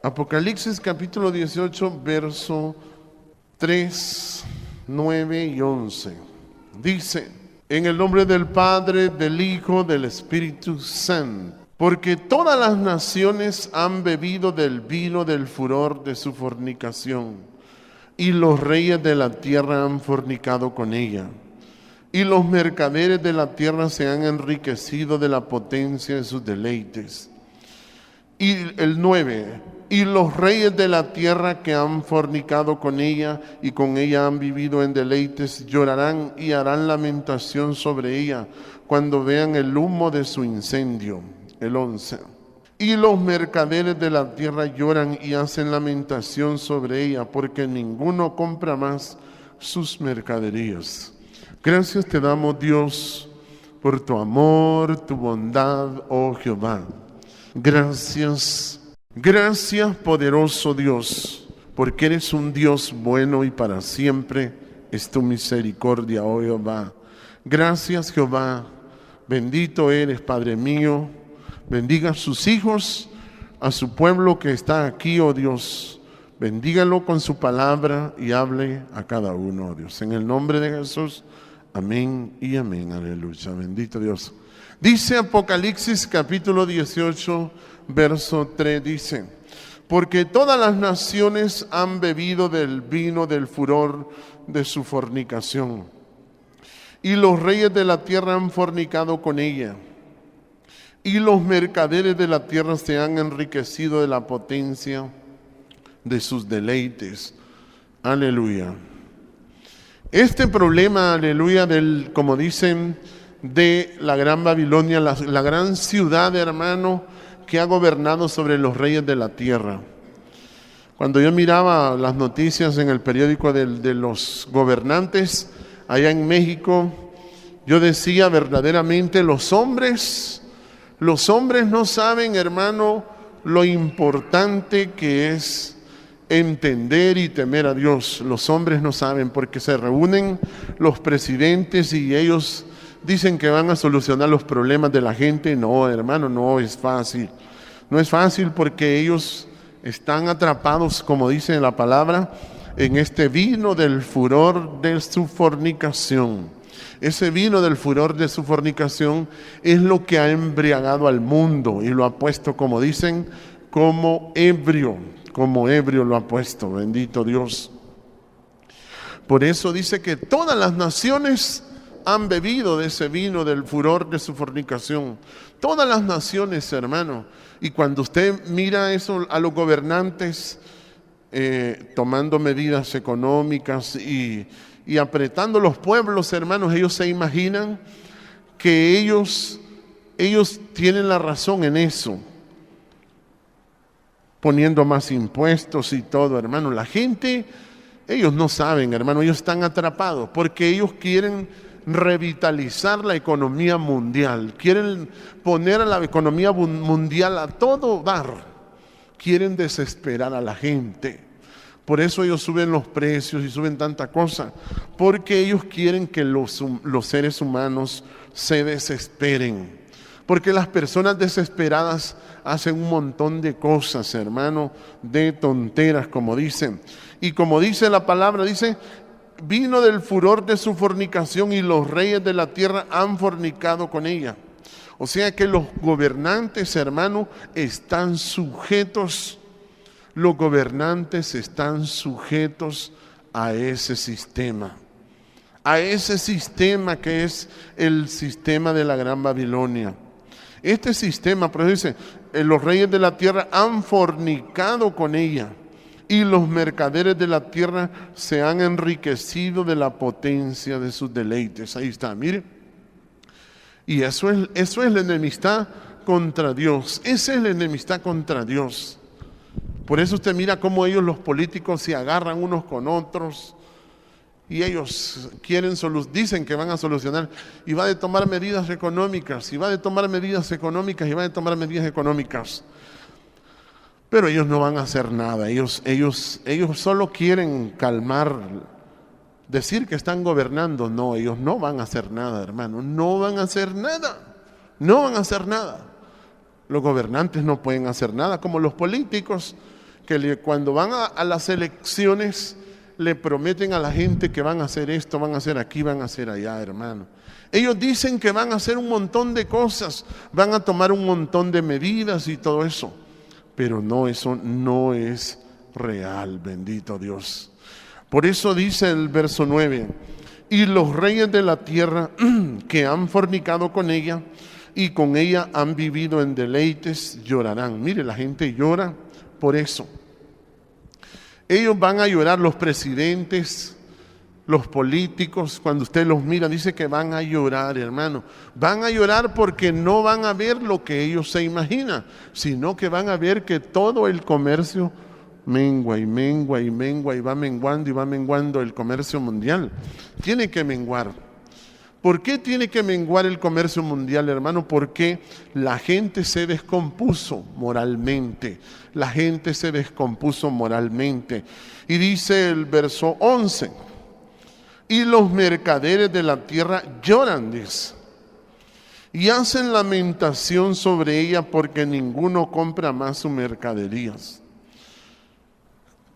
Apocalipsis capítulo 18, verso 3, 9 y 11. Dice: en el nombre del Padre, del Hijo, del Espíritu Santo, porque todas las naciones han bebido del vino del furor de su fornicación, y los reyes de la tierra han fornicado con ella, y los mercaderes de la tierra se han enriquecido de la potencia de sus deleites. Y el 9, y los reyes de la tierra que han fornicado con ella y con ella han vivido en deleites, llorarán y harán lamentación sobre ella cuando vean el humo de su incendio. El 11, y los mercaderes de la tierra lloran y hacen lamentación sobre ella, porque ninguno compra más sus mercaderías. Gracias te damos, Dios, por tu amor, tu bondad, oh Jehová. Gracias, gracias poderoso Dios, porque eres un Dios bueno y para siempre es tu misericordia, oh Jehová. Gracias, Jehová, bendito eres, Padre mío. Bendiga a sus hijos, a su pueblo que está aquí, oh Dios. Bendígalo con su palabra y hable a cada uno, oh Dios. En el nombre de Jesús, amén y amén, aleluya. Bendito Dios. Dice Apocalipsis capítulo 18, verso 3, dice: porque todas las naciones han bebido del vino del furor de su fornicación, y los reyes de la tierra han fornicado con ella, y los mercaderes de la tierra se han enriquecido de la potencia de sus deleites. Aleluya. Este problema, aleluya, del, como dicen, de la gran Babilonia, la gran ciudad, hermano, que ha gobernado sobre los reyes de la tierra. Cuando yo miraba las noticias en el periódico de los gobernantes allá en México, yo decía verdaderamente, los hombres no saben, hermano, lo importante que es entender y temer a Dios. Los hombres no saben, porque se reúnen los presidentes y ellos dicen que van a solucionar los problemas de la gente. No, hermano, no es fácil. No es fácil porque ellos están atrapados, como dice la palabra, en este vino del furor de su fornicación. Ese vino del furor de su fornicación es lo que ha embriagado al mundo y lo ha puesto, como dicen, como ebrio lo ha puesto, bendito Dios. Por eso dice que todas las naciones han bebido de ese vino del furor de su fornicación. Todas las naciones, hermano. Y cuando usted mira eso a los gobernantes tomando medidas económicas y apretando los pueblos, hermanos, ellos se imaginan que ellos tienen la razón en eso, poniendo más impuestos y todo, hermano. La gente, ellos no saben, hermano, ellos están atrapados porque ellos quieren revitalizar la economía mundial, quieren poner a la economía mundial a todo dar, quieren desesperar a la gente. Por eso ellos suben los precios y suben tanta cosa, porque ellos quieren que los seres humanos se desesperen. Porque las personas desesperadas hacen un montón de cosas, hermano, de tonteras, como dicen. Y como dice la palabra, dice: vino del furor de su fornicación y los reyes de la tierra han fornicado con ella. O sea que los gobernantes, hermano, están sujetos. Los gobernantes están sujetos a ese sistema que es el sistema de la gran Babilonia. Este sistema, por eso dice, los reyes de la tierra han fornicado con ella y los mercaderes de la tierra se han enriquecido de la potencia de sus deleites. Ahí está, mire. Y eso es la enemistad contra Dios. Esa es la enemistad contra Dios. Por eso usted mira cómo ellos, los políticos, se agarran unos con otros y ellos dicen que van a solucionar y va a tomar medidas económicas, y va a tomar medidas económicas, y va a tomar medidas económicas. Pero ellos no van a hacer nada, ellos solo quieren calmar, decir que están gobernando. No, ellos no van a hacer nada, hermano, no van a hacer nada. Los gobernantes no pueden hacer nada, como los políticos que cuando van a las elecciones le prometen a la gente que van a hacer esto, van a hacer aquí, van a hacer allá, hermano. Ellos dicen que van a hacer un montón de cosas, van a tomar un montón de medidas y todo eso. Pero no, eso no es real, bendito Dios. Por eso dice el verso 9, y los reyes de la tierra que han fornicado con ella y con ella han vivido en deleites, llorarán. Mire, la gente llora por eso. Ellos van a llorar, los presidentes, los políticos, cuando usted los mira, dice que van a llorar, hermano. Van a llorar porque no van a ver lo que ellos se imaginan, sino que van a ver que todo el comercio mengua y mengua y mengua y va menguando el comercio mundial. Tiene que menguar. ¿Por qué tiene que menguar el comercio mundial, hermano? Porque la gente se descompuso moralmente. La gente se descompuso moralmente. Y dice el verso 11, y los mercaderes de la tierra lloran, dice, y hacen lamentación sobre ella porque ninguno compra más sus mercaderías.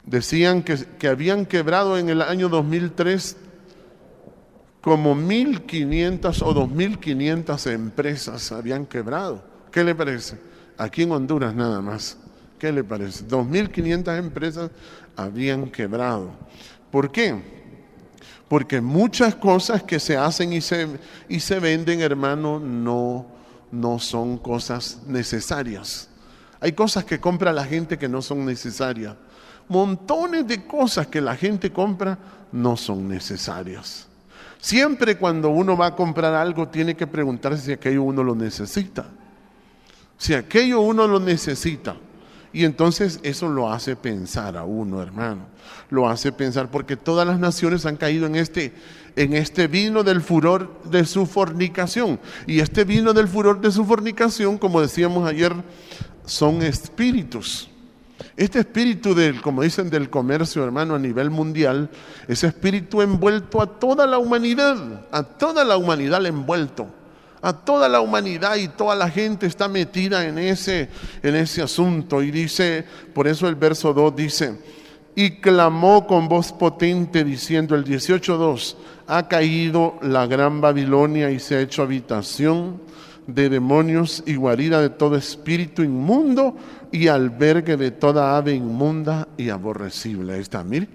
Decían que habían quebrado en el año 2003 como 1.500 o 2.500 empresas habían quebrado. ¿Qué le parece? Aquí en Honduras nada más. ¿Qué le parece? 2.500 empresas habían quebrado. ¿Por qué? Porque muchas cosas que se hacen y se venden, hermano, no son cosas necesarias. Hay cosas que compra la gente que no son necesarias. Montones de cosas que la gente compra no son necesarias. Siempre cuando uno va a comprar algo tiene que preguntarse si aquello uno lo necesita. Si aquello uno lo necesita. Y entonces eso lo hace pensar a uno, hermano. Lo hace pensar porque todas las naciones han caído en este vino del furor de su fornicación. Y este vino del furor de su fornicación, como decíamos ayer, son espíritus. Este espíritu como dicen, del comercio, hermano, a nivel mundial, ese espíritu envuelto a toda la humanidad le envuelto. A toda la humanidad y toda la gente está metida en ese asunto. Y dice, por eso el verso 2 dice, y clamó con voz potente diciendo, el 18:2, ha caído la gran Babilonia y se ha hecho habitación de demonios y guarida de todo espíritu inmundo y albergue de toda ave inmunda y aborrecible. Ahí está, mire.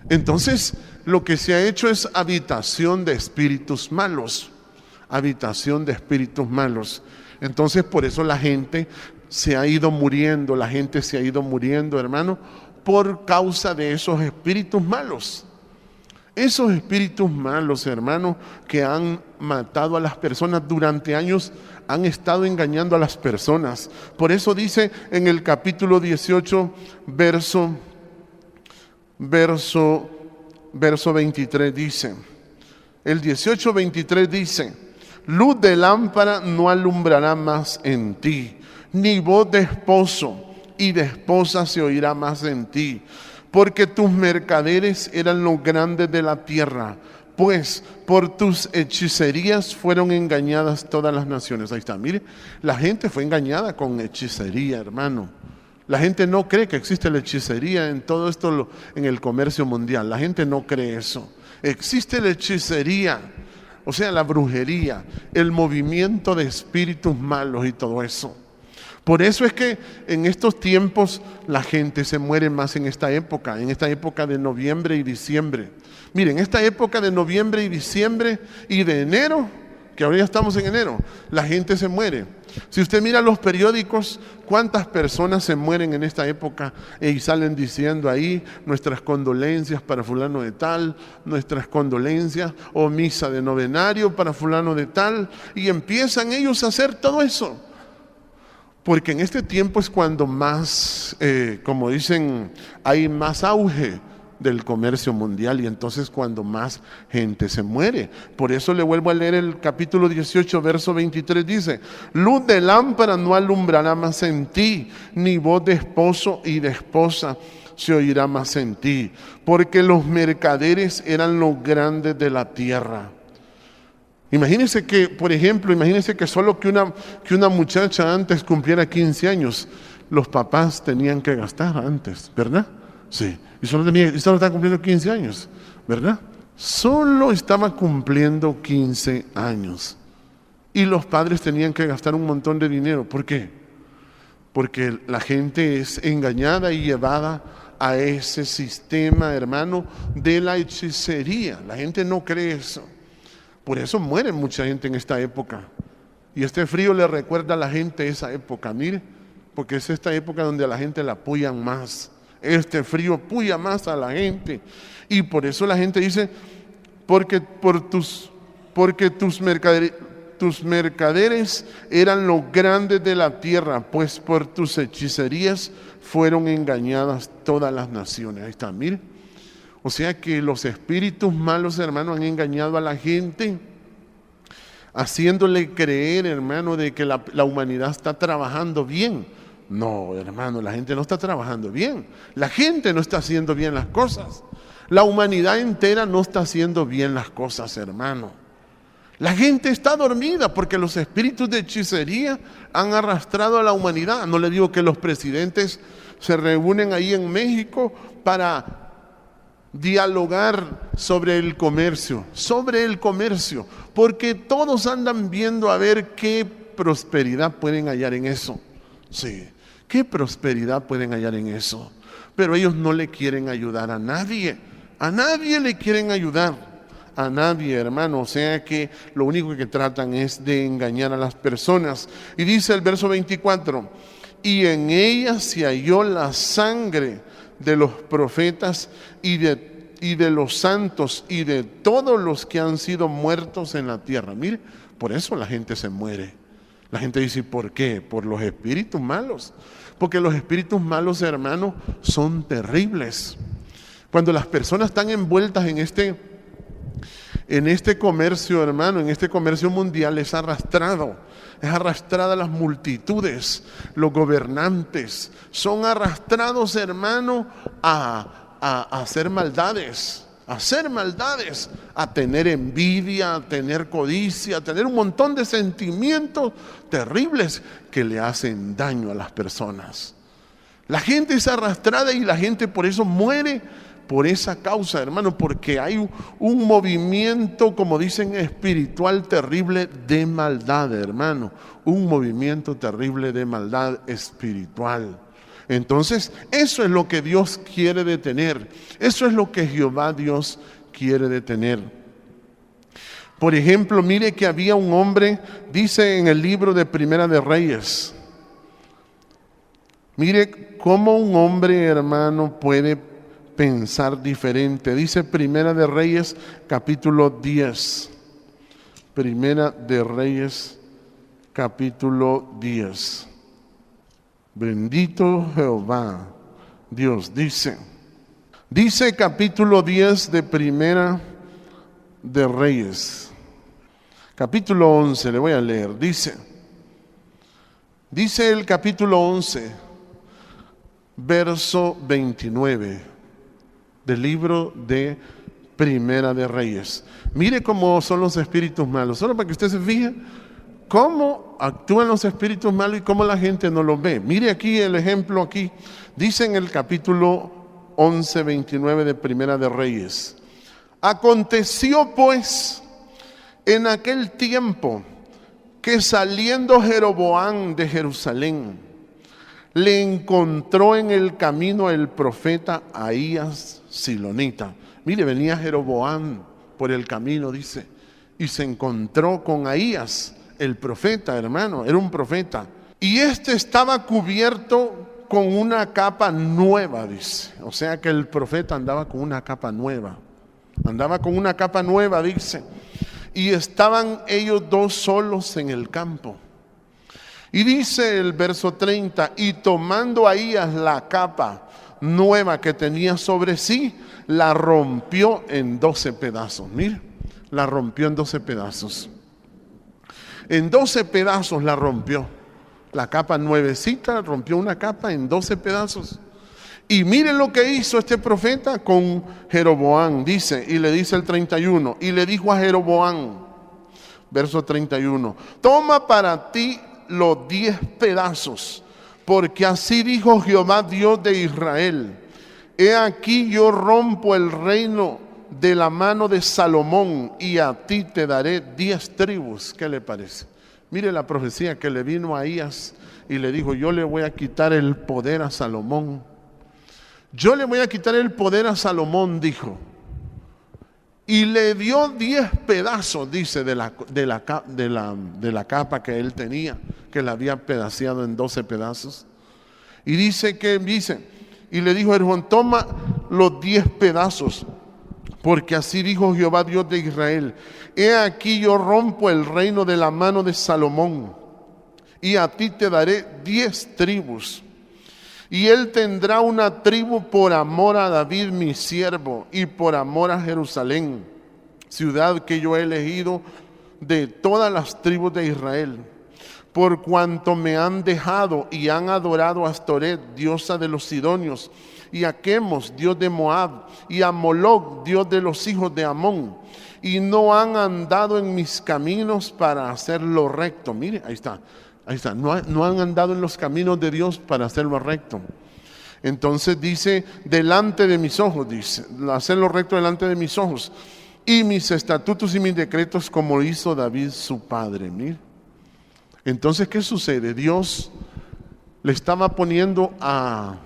Entonces, lo que se ha hecho es habitación de espíritus malos. Habitación de espíritus malos. Entonces, por eso la gente se ha ido muriendo, hermano, por causa de esos espíritus malos. Esos espíritus malos, hermano, que han matado a las personas durante años, han estado engañando a las personas. Por eso dice en el capítulo 18, verso 23, dice, el 18:23 dice, luz de lámpara no alumbrará más en ti, ni voz de esposo y de esposa se oirá más en ti, porque tus mercaderes eran los grandes de la tierra, pues por tus hechicerías fueron engañadas todas las naciones. Ahí está, mire, la gente fue engañada con hechicería, hermano. La gente no cree que existe la hechicería en todo esto, en el comercio mundial. La gente no cree eso. Existe la hechicería, o sea, la brujería, el movimiento de espíritus malos y todo eso. Por eso es que en estos tiempos la gente se muere más en esta época de noviembre y diciembre. Miren, esta época de noviembre y diciembre y de enero, que ahora ya estamos en enero, la gente se muere. Si usted mira los periódicos, cuántas personas se mueren en esta época y salen diciendo ahí nuestras condolencias para fulano de tal, nuestras condolencias o misa de novenario para fulano de tal, y empiezan ellos a hacer todo eso. Porque en este tiempo es cuando más, como dicen, hay más auge del comercio mundial y entonces cuando más gente se muere. Por eso le vuelvo a leer el capítulo 18, verso 23, dice, luz de lámpara no alumbrará más en ti, ni voz de esposo y de esposa se oirá más en ti, porque los mercaderes eran los grandes de la tierra. Imagínense que, por ejemplo, que solo que una muchacha antes cumpliera 15 años, los papás tenían que gastar antes, ¿verdad? Sí, y solo estaba cumpliendo 15 años, ¿verdad? Solo estaba cumpliendo 15 años. Y los padres tenían que gastar un montón de dinero. ¿Por qué? Porque la gente es engañada y llevada a ese sistema, hermano, de la hechicería. La gente no cree eso. Por eso muere mucha gente en esta época. Y este frío le recuerda a la gente esa época, mire, porque es esta época donde a la gente la apoyan más. Este frío apoya más a la gente. Y por eso la gente dice, porque tus mercaderes eran los grandes de la tierra, pues por tus hechicerías fueron engañadas todas las naciones. Ahí está, mire. O sea que los espíritus malos, hermano, han engañado a la gente, haciéndole creer, hermano, de que la humanidad está trabajando bien. No, hermano, la gente no está trabajando bien. La gente no está haciendo bien las cosas. La humanidad entera no está haciendo bien las cosas, hermano. La gente está dormida porque los espíritus de hechicería han arrastrado a la humanidad. No le digo que los presidentes se reúnen ahí en México para dialogar sobre el comercio, porque todos andan viendo a ver qué prosperidad pueden hallar en eso. Sí, qué prosperidad pueden hallar en eso. Pero ellos no le quieren ayudar a nadie le quieren ayudar, a nadie, hermano. O sea que lo único que tratan es de engañar a las personas. Y dice el verso 24, y en ella se halló la sangre de los profetas y de los santos y de todos los que han sido muertos en la tierra. Mire, por eso la gente se muere. La gente dice, ¿por qué? Por los espíritus malos. Porque los espíritus malos, hermano, son terribles. Cuando las personas están envueltas en este comercio, hermano, en este comercio mundial, es arrastrada las multitudes, los gobernantes, son arrastrados, hermano, a hacer maldades, a tener envidia, a tener codicia, a tener un montón de sentimientos terribles que le hacen daño a las personas. La gente es arrastrada y la gente por eso muere por esa causa, hermano, porque hay un movimiento, como dicen, espiritual terrible de maldad, hermano. Un movimiento terrible de maldad espiritual. Entonces, eso es lo que Dios quiere detener. Eso es lo que Jehová Dios quiere detener. Por ejemplo, mire que había un hombre, dice en el libro de Primera de Reyes. Mire cómo un hombre, hermano, puede pensar diferente. Dice Primera de Reyes, capítulo 10. Primera de Reyes, capítulo 10. Bendito Jehová, Dios, dice capítulo 10 de Primera de Reyes, capítulo 11, le voy a leer, dice el capítulo 11, verso 29, del libro de Primera de Reyes. Mire cómo son los espíritus malos, solo para que usted se fije cómo actúan los espíritus malos y cómo la gente no los ve. Mire aquí el ejemplo aquí. Dice en el capítulo 11, 29 de Primera de Reyes. Aconteció pues en aquel tiempo que saliendo Jeroboam de Jerusalén, le encontró en el camino el profeta Ahías Silonita. Mire, venía Jeroboam por el camino, dice, y se encontró con Ahías, el profeta, hermano, era un profeta. Y este estaba cubierto con una capa nueva, dice. O sea que el profeta andaba con una capa nueva. Dice. Y estaban ellos dos solos en el campo. Y dice el verso 30, y tomando Ahías la capa nueva que tenía sobre sí, la rompió en 12 pedazos. Mire, la rompió en 12 pedazos. En 12 pedazos la rompió. La capa nuevecita, rompió una capa en 12 pedazos. Y miren lo que hizo este profeta con Jeroboam, dice, y le dice el 31, y le dijo a Jeroboam, verso 31, toma para ti los 10 pedazos, porque así dijo Jehová Dios de Israel: he aquí yo rompo el reino de la mano de Salomón y a ti te daré 10 tribus. ¿Qué le parece? Mire la profecía que le vino a Ahías y le dijo: yo le voy a quitar el poder a Salomón. Yo le voy a quitar el poder a Salomón, dijo. Y le dio 10 pedazos, dice, de la capa que él tenía, que la había pedaceado en 12 pedazos. Y dice, y le dijo a Aarón: toma los 10 pedazos, porque así dijo Jehová Dios de Israel: he aquí yo rompo el reino de la mano de Salomón, y a ti te daré 10 tribus. Y él tendrá una tribu por amor a David mi siervo, y por amor a Jerusalén, ciudad que yo he elegido de todas las tribus de Israel. Por cuanto me han dejado y han adorado a Astoret, diosa de los sidonios, y a Quemos, dios de Moab, y a Moloc, dios de los hijos de Amón, y no han andado en mis caminos para hacer lo recto. Mire, ahí está. No han andado en los caminos de Dios para hacer lo recto. Entonces dice: delante de mis ojos, dice, hacer lo recto delante de mis ojos, y mis estatutos y mis decretos, como hizo David su padre. Mire. Entonces, ¿qué sucede? Dios le estaba poniendo a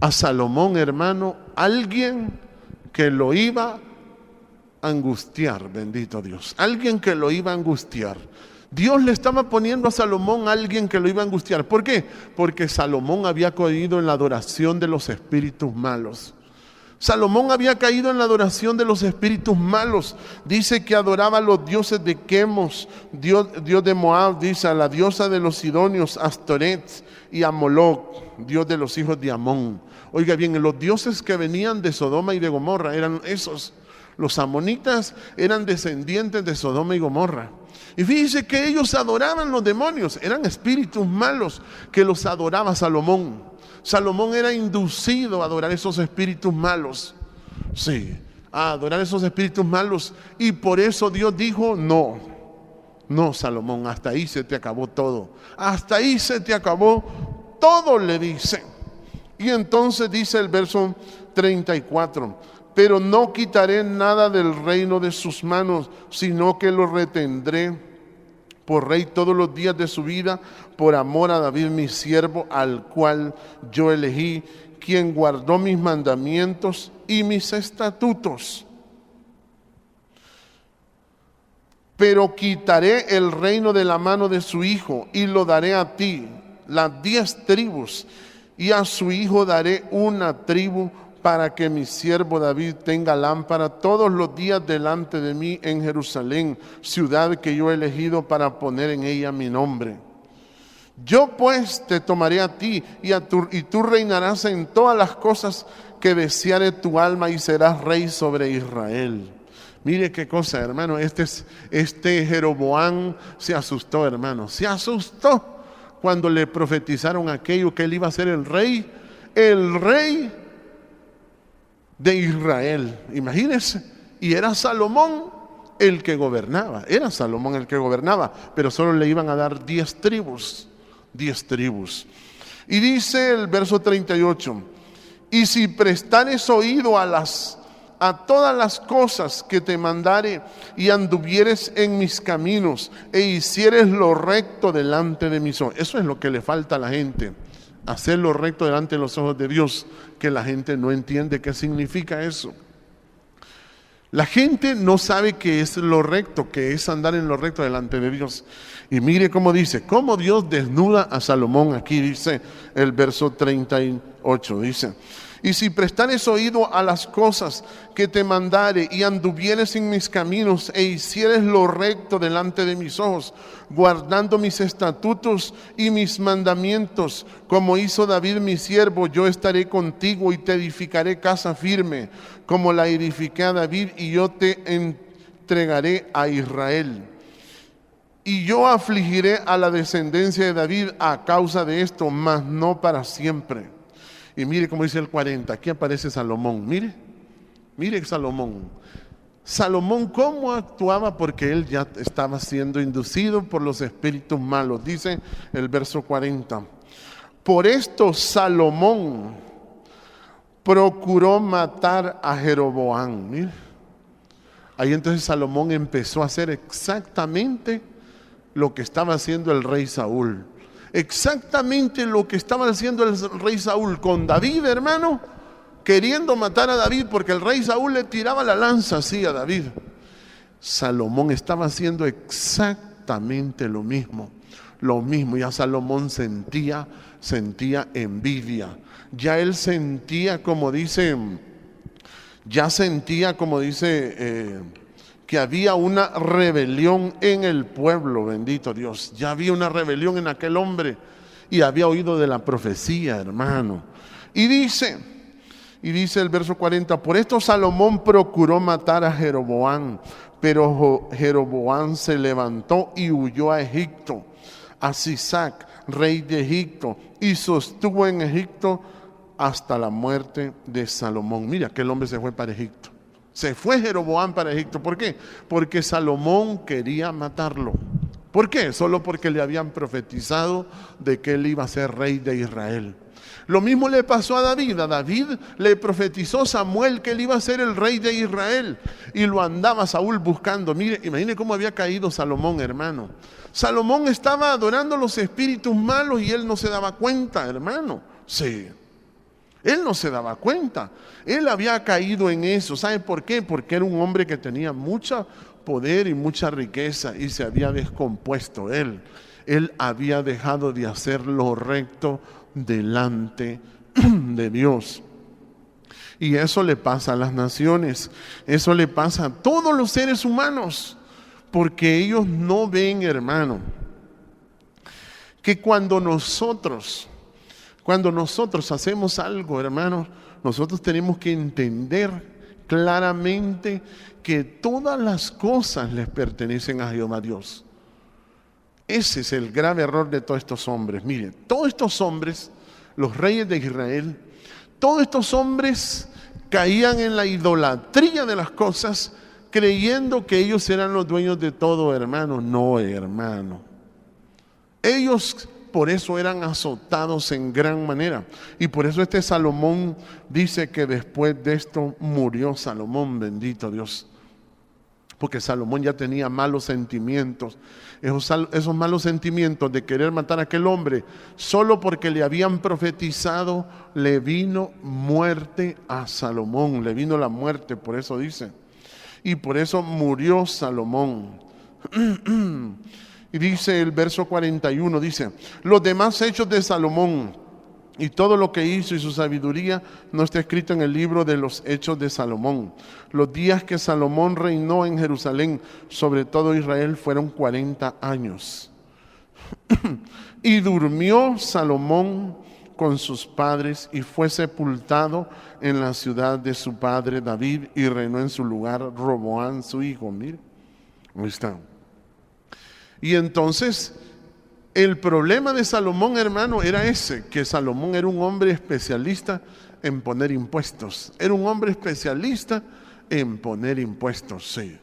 Salomón, hermano, alguien que lo iba a angustiar, bendito Dios, alguien que lo iba a angustiar. Dios le estaba poniendo a Salomón a alguien que lo iba a angustiar. ¿Por qué? Porque Salomón había caído en la adoración de los espíritus malos. Salomón había caído en la adoración de los espíritus malos. Dice que adoraba a los dioses de Quemos, dios de Moab, dice, a la diosa de los sidonios, Astoret, y a Moloc, dios de los hijos de Amón. Oiga bien, los dioses que venían de Sodoma y de Gomorra eran esos. Los amonitas eran descendientes de Sodoma y Gomorra. Y fíjense que ellos adoraban los demonios, eran espíritus malos que los adoraba Salomón. Salomón era inducido a adorar esos espíritus malos. Sí, a adorar esos espíritus malos. Y por eso Dios dijo: no, Salomón, hasta ahí se te acabó todo. Hasta ahí se te acabó todo, le dice. Y entonces dice el verso 34: pero no quitaré nada del reino de sus manos, sino que lo retendré por rey todos los días de su vida, por amor a David mi siervo, al cual yo elegí, quien guardó mis mandamientos y mis estatutos. Pero quitaré el reino de la mano de su hijo y lo daré a ti, las 10 tribus, y a su hijo daré una tribu, para que mi siervo David tenga lámpara todos los días delante de mí en Jerusalén, ciudad que yo he elegido para poner en ella mi nombre. Yo pues te tomaré a ti y tú reinarás en todas las cosas que deseare tu alma, y serás rey sobre Israel. Mire qué cosa, hermano. Este Jeroboam se asustó, hermano. Se asustó cuando le profetizaron aquello, que él iba a ser el rey de Israel. Imagínense. Y era Salomón el que gobernaba. Era Salomón el que gobernaba, pero solo le iban a dar 10 tribus. 10 tribus. Y dice el verso 38: y si prestares oído a todas las cosas que te mandare, y anduvieres en mis caminos, e hicieres lo recto delante de mis ojos. Eso es lo que le falta a la gente: hacer lo recto delante de los ojos de Dios, que la gente no entiende qué significa eso. La gente no sabe qué es lo recto, que es andar en lo recto delante de Dios. Y mire cómo dice, cómo Dios desnuda a Salomón. Aquí dice el verso 38, dice: y si prestares oído a las cosas que te mandare, y anduvieres en mis caminos, e hicieres lo recto delante de mis ojos, guardando mis estatutos y mis mandamientos, como hizo David mi siervo, yo estaré contigo y te edificaré casa firme, como la edifiqué a David, y yo te entregaré a Israel. Y yo afligiré a la descendencia de David a causa de esto, mas no para siempre. Y mire cómo dice el 40, aquí aparece Salomón. Mire Salomón. Salomón, ¿cómo actuaba? Porque él ya estaba siendo inducido por los espíritus malos. Dice el verso 40: Por esto Salomón procuró matar a Jeroboam. Mire. Ahí entonces Salomón empezó a hacer exactamente lo que estaba haciendo el rey Saúl. Exactamente lo que estaba haciendo el rey Saúl con David, hermano, queriendo matar a David, porque el rey Saúl le tiraba la lanza así a David. Salomón estaba haciendo exactamente lo mismo. Ya Salomón sentía envidia. Ya él sentía, como dice, que había una rebelión en el pueblo, bendito Dios. Ya había una rebelión en aquel hombre y había oído de la profecía, hermano. Y dice el verso 40, por esto Salomón procuró matar a Jeroboam, pero Jeroboam se levantó y huyó a Egipto, a Sisac, rey de Egipto, y sostuvo en Egipto hasta la muerte de Salomón. Mira, aquel hombre se fue para Egipto. Se fue Jeroboam para Egipto. ¿Por qué? Porque Salomón quería matarlo. ¿Por qué? Solo porque le habían profetizado de que él iba a ser rey de Israel. Lo mismo le pasó a David. A David le profetizó Samuel que él iba a ser el rey de Israel. Y lo andaba Saúl buscando. Mire, imagine cómo había caído Salomón, hermano. Salomón estaba adorando los espíritus malos y él no se daba cuenta, hermano. Sí. Él no se daba cuenta. Él había caído en eso. ¿Sabe por qué? Porque era un hombre que tenía mucho poder y mucha riqueza y se había descompuesto él. Él había dejado de hacer lo recto delante de Dios. Y eso le pasa a las naciones. Eso le pasa a todos los seres humanos. Porque ellos no ven, hermano, que cuando nosotros hacemos algo, hermanos, nosotros tenemos que entender claramente que todas las cosas les pertenecen a Jehová Dios. Ese es el grave error de todos estos hombres. Miren, todos estos hombres, los reyes de Israel, todos estos hombres caían en la idolatría de las cosas, creyendo que ellos eran los dueños de todo, hermano. No, hermano. Ellos por eso eran azotados en gran manera. Y por eso este Salomón dice que después de esto murió Salomón, bendito Dios. Porque Salomón ya tenía malos sentimientos. Esos malos sentimientos de querer matar a aquel hombre, solo porque le habían profetizado, le vino muerte a Salomón. Le vino la muerte, por eso dice. Y por eso murió Salomón. Y dice el verso 41, dice, los demás hechos de Salomón y todo lo que hizo y su sabiduría no está escrito en el libro de los hechos de Salomón. Los días que Salomón reinó en Jerusalén sobre todo Israel fueron 40 años. Y durmió Salomón con sus padres y fue sepultado en la ciudad de su padre David y reinó en su lugar Roboam su hijo. Mire, ahí está. Y entonces el problema de Salomón, hermano, era ese, que Salomón era un hombre especialista en poner impuestos. Era un hombre especialista en poner impuestos, sí.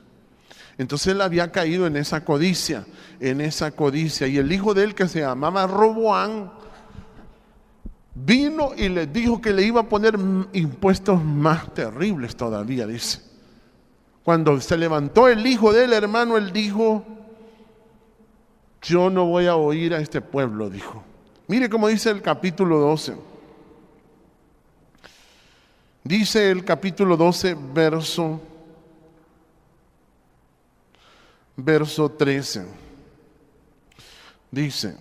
Entonces él había caído en esa codicia. Y el hijo de él, que se llamaba Roboam, vino y les dijo que le iba a poner impuestos más terribles todavía, dice. Cuando se levantó el hijo de él, hermano, él dijo, yo no voy a oír a este pueblo, dijo. Mire cómo dice el capítulo 12. Dice el capítulo 12, verso 13. Dice,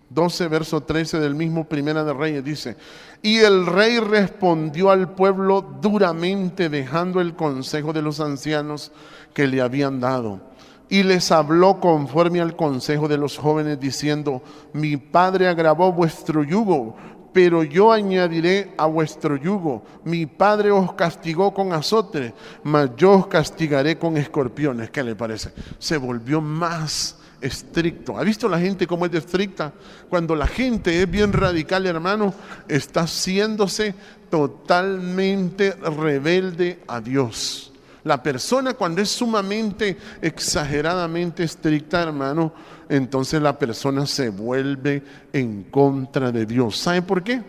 12, verso 13 del mismo Primera de Reyes, dice, y el rey respondió al pueblo duramente, dejando el consejo de los ancianos que le habían dado. Y les habló conforme al consejo de los jóvenes, diciendo, mi padre agravó vuestro yugo, pero yo añadiré a vuestro yugo. Mi padre os castigó con azote, mas yo os castigaré con escorpiones. ¿Qué le parece? Se volvió más estricto. ¿Ha visto la gente cómo es de estricta? Cuando la gente es bien radical, hermano, está haciéndose totalmente rebelde a Dios. La persona cuando es sumamente, exageradamente estricta, hermano, entonces la persona se vuelve en contra de Dios. ¿Sabe por qué?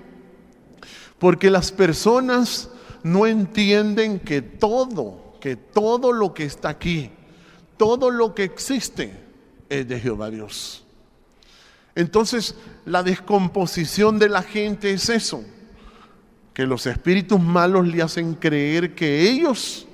Porque las personas no entienden que todo lo que está aquí, todo lo que existe es de Jehová Dios. Entonces, la descomposición de la gente es eso, que los espíritus malos le hacen creer que ellos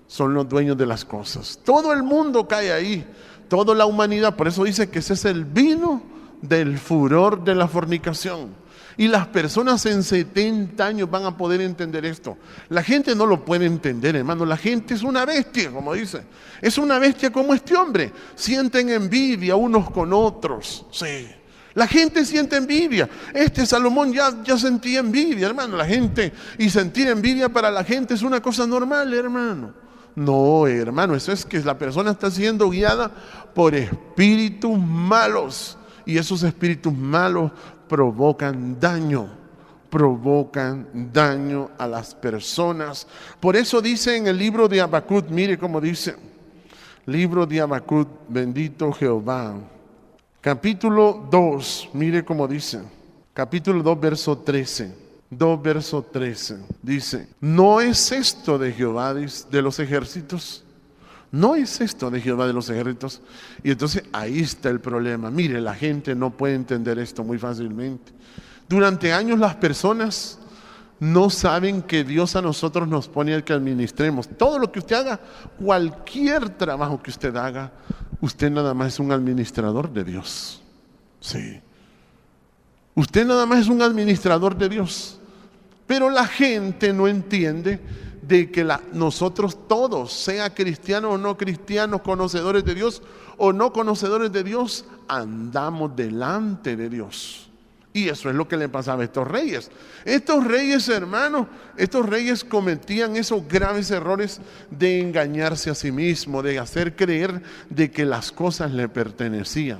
son los dueños de las cosas. Todo el mundo cae ahí, toda la humanidad. Por eso dice que ese es el vino del furor de la fornicación. Y las personas en 70 años van a poder entender esto. La gente no lo puede entender, hermano. La gente es una bestia, como dice. Es una bestia como este hombre. Sienten envidia unos con otros. Sí. La gente siente envidia. Salomón ya sentía envidia, hermano. La gente, y sentir envidia para la gente es una cosa normal, hermano. No, hermano, eso es que la persona está siendo guiada por espíritus malos. Y esos espíritus malos provocan daño a las personas. Por eso dice en el libro de Habacuc, mire cómo dice, libro de Habacuc, bendito Jehová, capítulo 2, mire cómo dice, capítulo 2, verso 13, 2, verso 13, dice, ¿no es esto de Jehová de los ejércitos? ¿No es esto de Jehová de los ejércitos? Y entonces ahí está el problema. Mire, la gente no puede entender esto muy fácilmente. Durante años las personas no saben que Dios a nosotros nos pone el que administremos. Todo lo que usted haga, cualquier trabajo que usted haga, usted nada más es un administrador de Dios. Sí. Usted nada más es un administrador de Dios. Pero la gente no entiende de que nosotros todos, sea cristianos o no cristianos, conocedores de Dios o no conocedores de Dios, andamos delante de Dios. Y eso es lo que le pasaba a estos reyes. Estos reyes, hermanos, estos reyes cometían esos graves errores de engañarse a sí mismos, de hacer creer de que las cosas le pertenecían.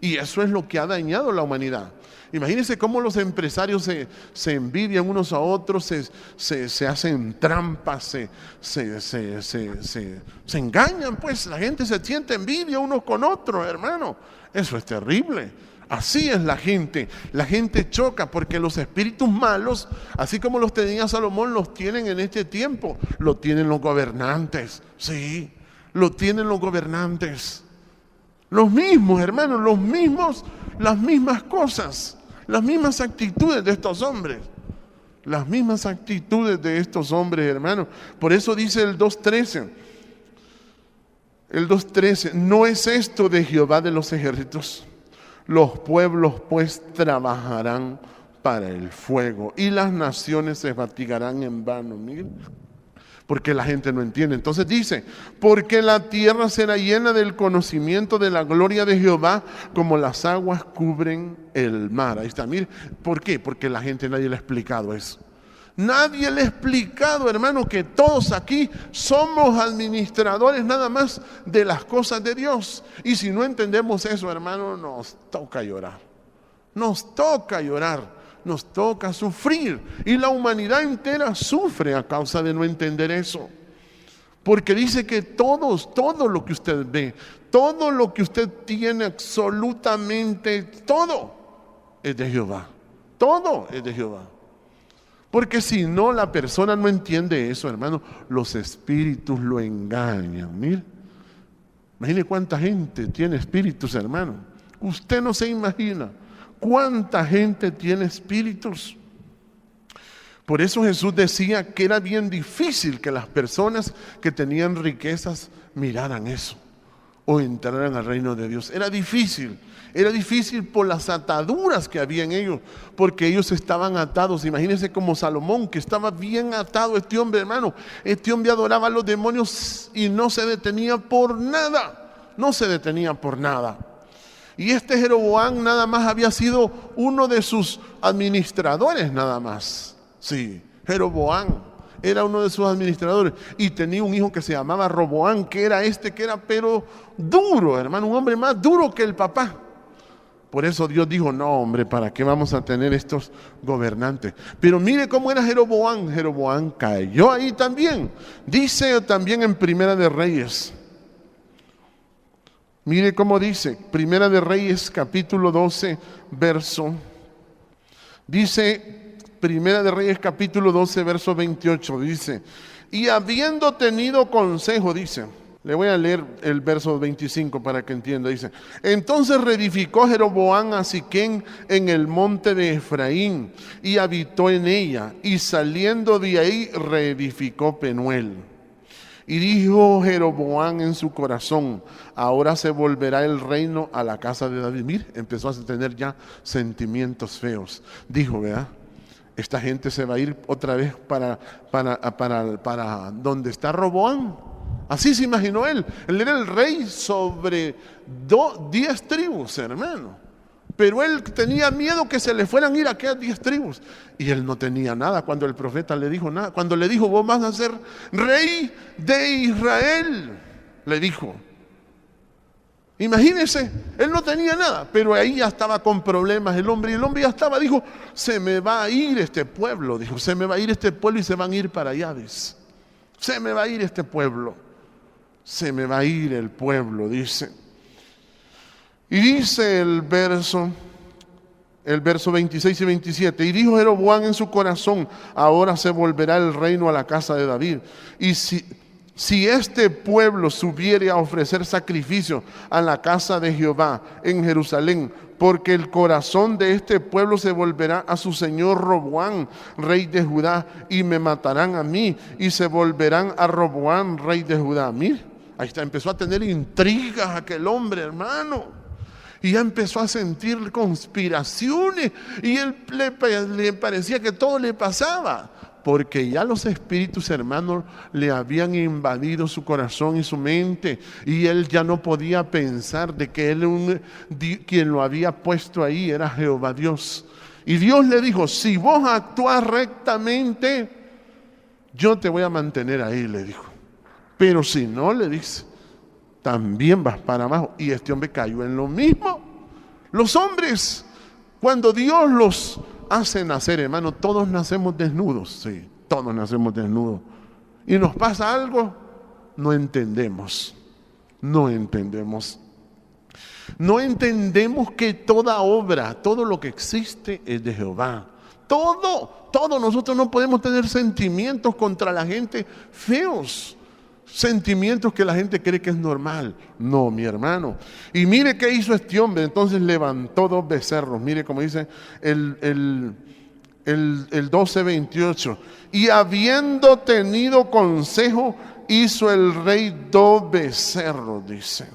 Y eso es lo que ha dañado la humanidad. Imagínense cómo los empresarios se envidian unos a otros, se hacen trampas, se engañan, pues la gente se siente envidia unos con otros, hermano. Eso es terrible. Así es la gente choca porque los espíritus malos, así como los tenía Salomón, los tienen en este tiempo, lo tienen los gobernantes, sí, lo tienen los gobernantes. Los mismos, hermanos, las mismas cosas, las mismas actitudes de estos hombres. Las mismas actitudes de estos hombres, hermanos. Por eso dice el 2.13. El 2.13, ¿no es esto de Jehová de los ejércitos? Los pueblos pues trabajarán para el fuego y las naciones se fatigarán en vano. Miren. Porque la gente no entiende. Entonces dice, porque la tierra será llena del conocimiento de la gloria de Jehová, como las aguas cubren el mar. Ahí está, mire. ¿Por qué? Porque la gente nadie le ha explicado eso. Nadie le ha explicado, hermano, que todos aquí somos administradores nada más de las cosas de Dios. Y si no entendemos eso, hermano, nos toca llorar. Nos toca llorar. Nos toca sufrir y la humanidad entera sufre a causa de no entender eso. Porque dice que todo lo que usted ve, todo lo que usted tiene, absolutamente todo es de Jehová. Todo es de Jehová. Porque si no, la persona no entiende eso, hermano, los espíritus lo engañan. Mire, imagine cuánta gente tiene espíritus, hermano. Usted no se imagina cuánta gente tiene espíritus. Por eso Jesús decía que era bien difícil que las personas que tenían riquezas miraran eso o entraran al reino de Dios. Era difícil por las ataduras que había en ellos, porque ellos estaban atados. Imagínense como Salomón, que estaba bien atado este hombre, hermano. Este hombre adoraba a los demonios y no se detenía por nada. No se detenía por nada. Y este Jeroboam nada más había sido uno de sus administradores nada más. Sí, Jeroboam era uno de sus administradores. Y tenía un hijo que se llamaba Roboam, que era pero duro, hermano, un hombre más duro que el papá. Por eso Dios dijo, no hombre, ¿para qué vamos a tener estos gobernantes? Pero mire cómo era Jeroboam. Jeroboam cayó ahí también. Dice también en Primera de Reyes. Mire cómo dice, Primera de Reyes, capítulo 12, verso. Dice, Primera de Reyes, capítulo 12, verso 28, dice, y habiendo tenido consejo, dice, le voy a leer el verso 25 para que entienda, dice, entonces reedificó Jeroboam a Siquem en el monte de Efraín, y habitó en ella, y saliendo de ahí reedificó Penuel. Y dijo Jeroboam en su corazón, ahora se volverá el reino a la casa de David. Mire, empezó a tener ya sentimientos feos. Dijo, ¿verdad? Esta gente se va a ir otra vez para donde está Roboam. Así se imaginó él. Él era el rey sobre 10 tribus, hermano. Pero él tenía miedo que se le fueran a ir aquellas 10 tribus. Y él no tenía nada cuando el profeta le dijo nada. Cuando le dijo, vos vas a ser rey de Israel, le dijo. Imagínense, él no tenía nada, pero ahí ya estaba con problemas el hombre. Y el hombre ya estaba, dijo, se me va a ir este pueblo. Dijo, se me va a ir este pueblo y se van a ir para allá, dice. Se me va a ir este pueblo. Se me va a ir el pueblo, dice. Y dice el verso 26 y 27, y dijo Jeroboam en su corazón, ahora se volverá el reino a la casa de David. Y si este pueblo subiere a ofrecer sacrificio a la casa de Jehová en Jerusalén, porque el corazón de este pueblo se volverá a su señor Roboam, rey de Judá, y me matarán a mí, y se volverán a Roboam, rey de Judá. Mira, ahí está, empezó a tener intrigas aquel hombre, hermano. Y ya empezó a sentir conspiraciones y él le parecía que todo le pasaba, porque ya los espíritus, hermanos, le habían invadido su corazón y su mente, y él ya no podía pensar de que quien lo había puesto ahí era Jehová Dios. Y Dios le dijo, si vos actúas rectamente, yo te voy a mantener ahí, le dijo. Pero si no, le dice, también vas para abajo. Y este hombre cayó en lo mismo. Los hombres, cuando Dios los hace nacer, hermano, todos nacemos desnudos, sí, todos nacemos desnudos. Y nos pasa algo, no entendemos. No entendemos que toda obra, todo lo que existe es de Jehová. Todo, nosotros no podemos tener sentimientos contra la gente feos. Sentimientos que la gente cree que es normal. No, mi hermano. Y mire qué hizo este hombre. Entonces levantó 2 becerros. Mire cómo dice el 12:28. Y habiendo tenido consejo, hizo el rey 2 becerros, dice.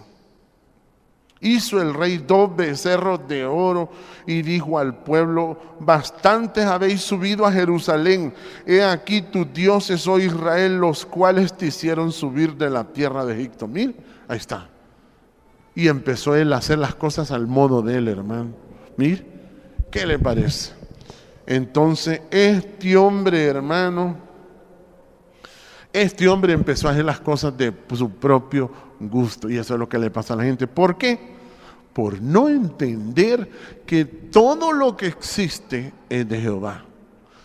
Hizo el rey 2 becerros de oro y dijo al pueblo, bastantes habéis subido a Jerusalén, he aquí tus dioses, oh Israel, los cuales te hicieron subir de la tierra de Egipto. Mira, ahí está. Y empezó él a hacer las cosas al modo de él, hermano. Mira, ¿qué le parece? Entonces este hombre, hermano, empezó a hacer las cosas de su propio gusto, y eso es lo que le pasa a la gente. ¿Por qué? Por no entender que todo lo que existe es de Jehová.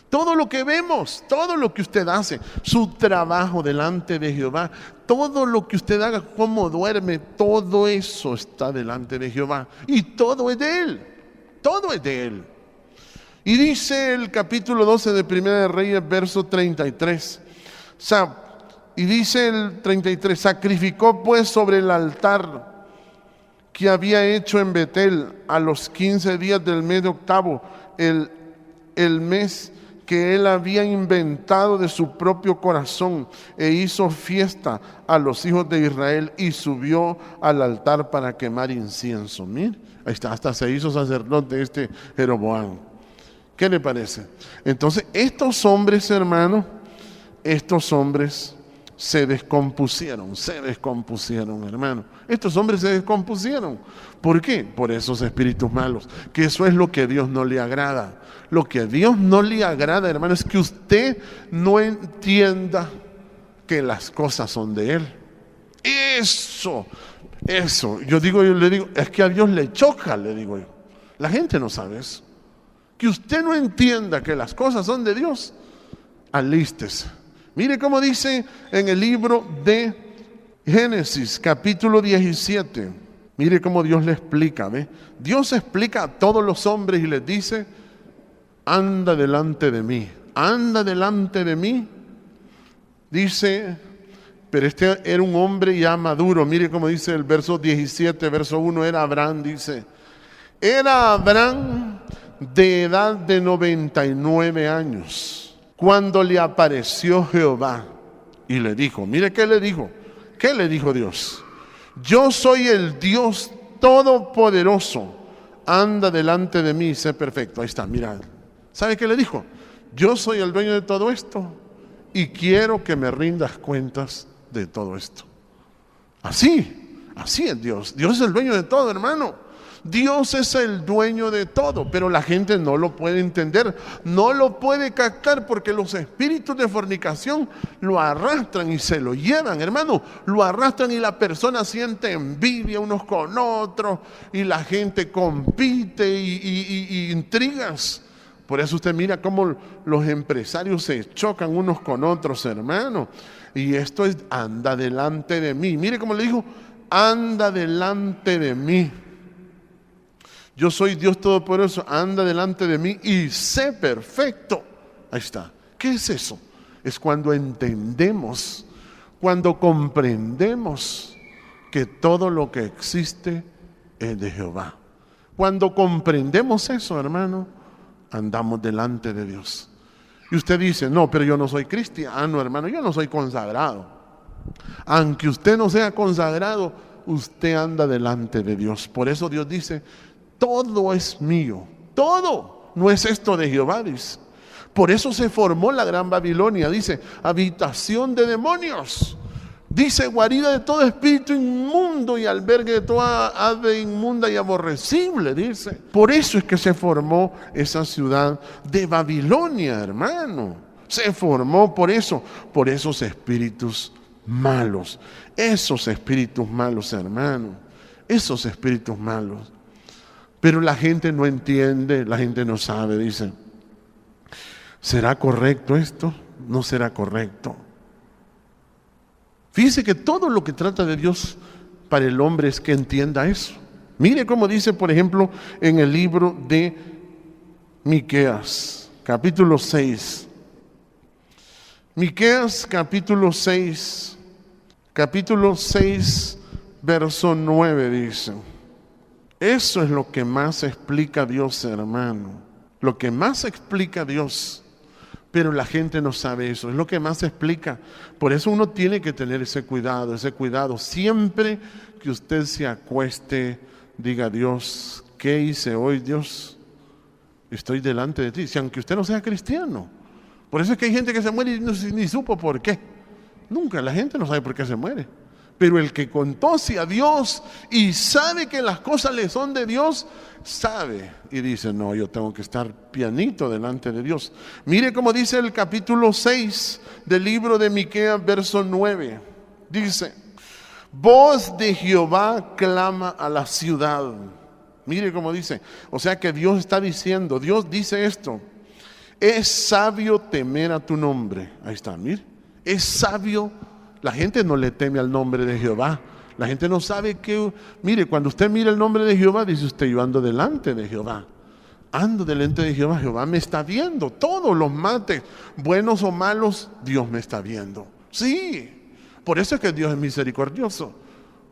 Todo lo que vemos, todo lo que usted hace, su trabajo delante de Jehová, todo lo que usted haga, cómo duerme, todo eso está delante de Jehová. Y todo es de Él, todo es de Él. Y dice el capítulo 12 de Primera de Reyes, verso 33. Y dice el 33, sacrificó pues sobre el altar que había hecho en Betel a los 15 días del mes de octavo, el mes que él había inventado de su propio corazón, e hizo fiesta a los hijos de Israel y subió al altar para quemar incienso. Mira, ahí está, hasta se hizo sacerdote este Jeroboam. ¿Qué le parece? Entonces estos hombres, hermanos, se descompusieron, hermano. Estos hombres se descompusieron. ¿Por qué? Por esos espíritus malos, que eso es lo que a Dios no le agrada. Lo que a Dios no le agrada, hermano, es que usted no entienda que las cosas son de Él. Eso, yo le digo, es que a Dios le choca, le digo yo. La gente no sabe eso. Que usted no entienda que las cosas son de Dios, alístese. Mire cómo dice en el libro de Génesis, capítulo 17. Mire cómo Dios le explica, ¿ve? Dios explica a todos los hombres y les dice: anda delante de mí, anda delante de mí. Dice, pero este era un hombre ya maduro. Mire cómo dice el verso 17, verso 1, era Abraham, dice. Era Abraham de edad de 99 años, cuando le apareció Jehová y le dijo, mire qué le dijo. ¿Qué le dijo Dios? Yo soy el Dios todopoderoso, anda delante de mí y sé perfecto. Ahí está, mira. ¿Sabe qué le dijo? Yo soy el dueño de todo esto y quiero que me rindas cuentas de todo esto. Así es Dios. Dios es el dueño de todo, hermano. Dios es el dueño de todo, pero la gente no lo puede entender, no lo puede captar, porque los espíritus de fornicación lo arrastran y se lo llevan, hermano. Lo arrastran y la persona siente envidia unos con otros y la gente compite y intrigas. Por eso usted mira cómo los empresarios se chocan unos con otros, hermano. Y esto es, anda delante de mí. Mire cómo le dijo, anda delante de mí. Yo soy Dios todopoderoso, anda delante de mí y sé perfecto. Ahí está. ¿Qué es eso? Es cuando entendemos, cuando comprendemos que todo lo que existe es de Jehová. Cuando comprendemos eso, hermano, andamos delante de Dios. Y usted dice, no, pero yo no soy cristiano, hermano, yo no soy consagrado. Aunque usted no sea consagrado, usted anda delante de Dios. Por eso Dios dice, todo es mío, todo. No es esto de Jehová, dice. Por eso se formó la gran Babilonia, dice, habitación de demonios. Dice, guarida de todo espíritu inmundo y albergue de toda ave inmunda y aborrecible, dice. Por eso es que se formó esa ciudad de Babilonia, hermano. Se formó por eso, por esos espíritus malos. Esos espíritus malos, hermano. Esos espíritus malos. Pero la gente no entiende, la gente no sabe, dice. ¿Será correcto esto? ¿No será correcto? Fíjese que todo lo que trata de Dios para el hombre es que entienda eso. Mire cómo dice, por ejemplo, en el libro de Miqueas, capítulo 6. Miqueas, capítulo 6, verso 9 dice. Eso es lo que más explica Dios, hermano. Lo que más explica Dios. Pero la gente no sabe eso, es lo que más explica. Por eso uno tiene que tener ese cuidado. Siempre que usted se acueste, diga, Dios, ¿qué hice hoy, Dios? Estoy delante de ti. Si aunque usted no sea cristiano. Por eso es que hay gente que se muere y ni supo por qué. Nunca, la gente no sabe por qué se muere. Pero el que conoce a Dios y sabe que las cosas le son de Dios, sabe y dice, no, yo tengo que estar pianito delante de Dios. Mire cómo dice el capítulo 6 del libro de Miqueas, verso 9. Dice, voz de Jehová clama a la ciudad. Mire cómo dice, o sea que Dios está diciendo, Dios dice esto, es sabio temer a tu nombre. Ahí está, mire, es sabio. La gente no le teme al nombre de Jehová. La gente no sabe que, mire, cuando usted mira el nombre de Jehová, dice usted, yo ando delante de Jehová. Ando delante de Jehová, Jehová me está viendo. Todos los mates, buenos o malos, Dios me está viendo. Sí, por eso es que Dios es misericordioso.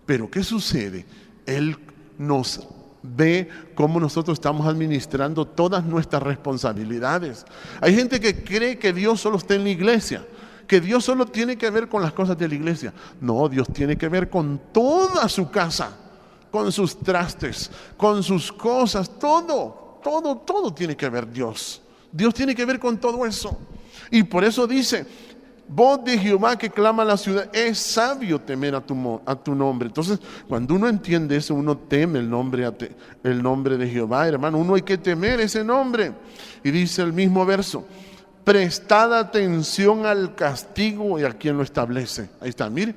Pero ¿qué sucede? Él nos ve cómo nosotros estamos administrando todas nuestras responsabilidades. Hay gente que cree que Dios solo está en la iglesia, que Dios solo tiene que ver con las cosas de la iglesia. No, Dios tiene que ver con toda su casa, con sus trastes, con sus cosas, todo tiene que ver Dios. Dios tiene que ver con todo eso. Y por eso dice, voz de Jehová que clama a la ciudad, es sabio temer a tu nombre. Entonces, cuando uno entiende eso, uno teme el nombre de Jehová, hermano. Uno hay que temer ese nombre. Y dice el mismo verso, prestad atención al castigo y a quien lo establece. Ahí está, mire.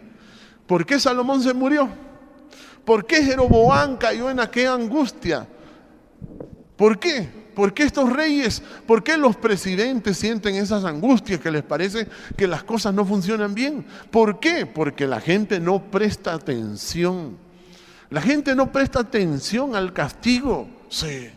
¿Por qué Salomón se murió? ¿Por qué Jeroboam cayó en aquella angustia? ¿Por qué? ¿Por qué estos reyes, por qué los presidentes sienten esas angustias que les parece que las cosas no funcionan bien? ¿Por qué? Porque la gente no presta atención. La gente no presta atención al castigo. Sí.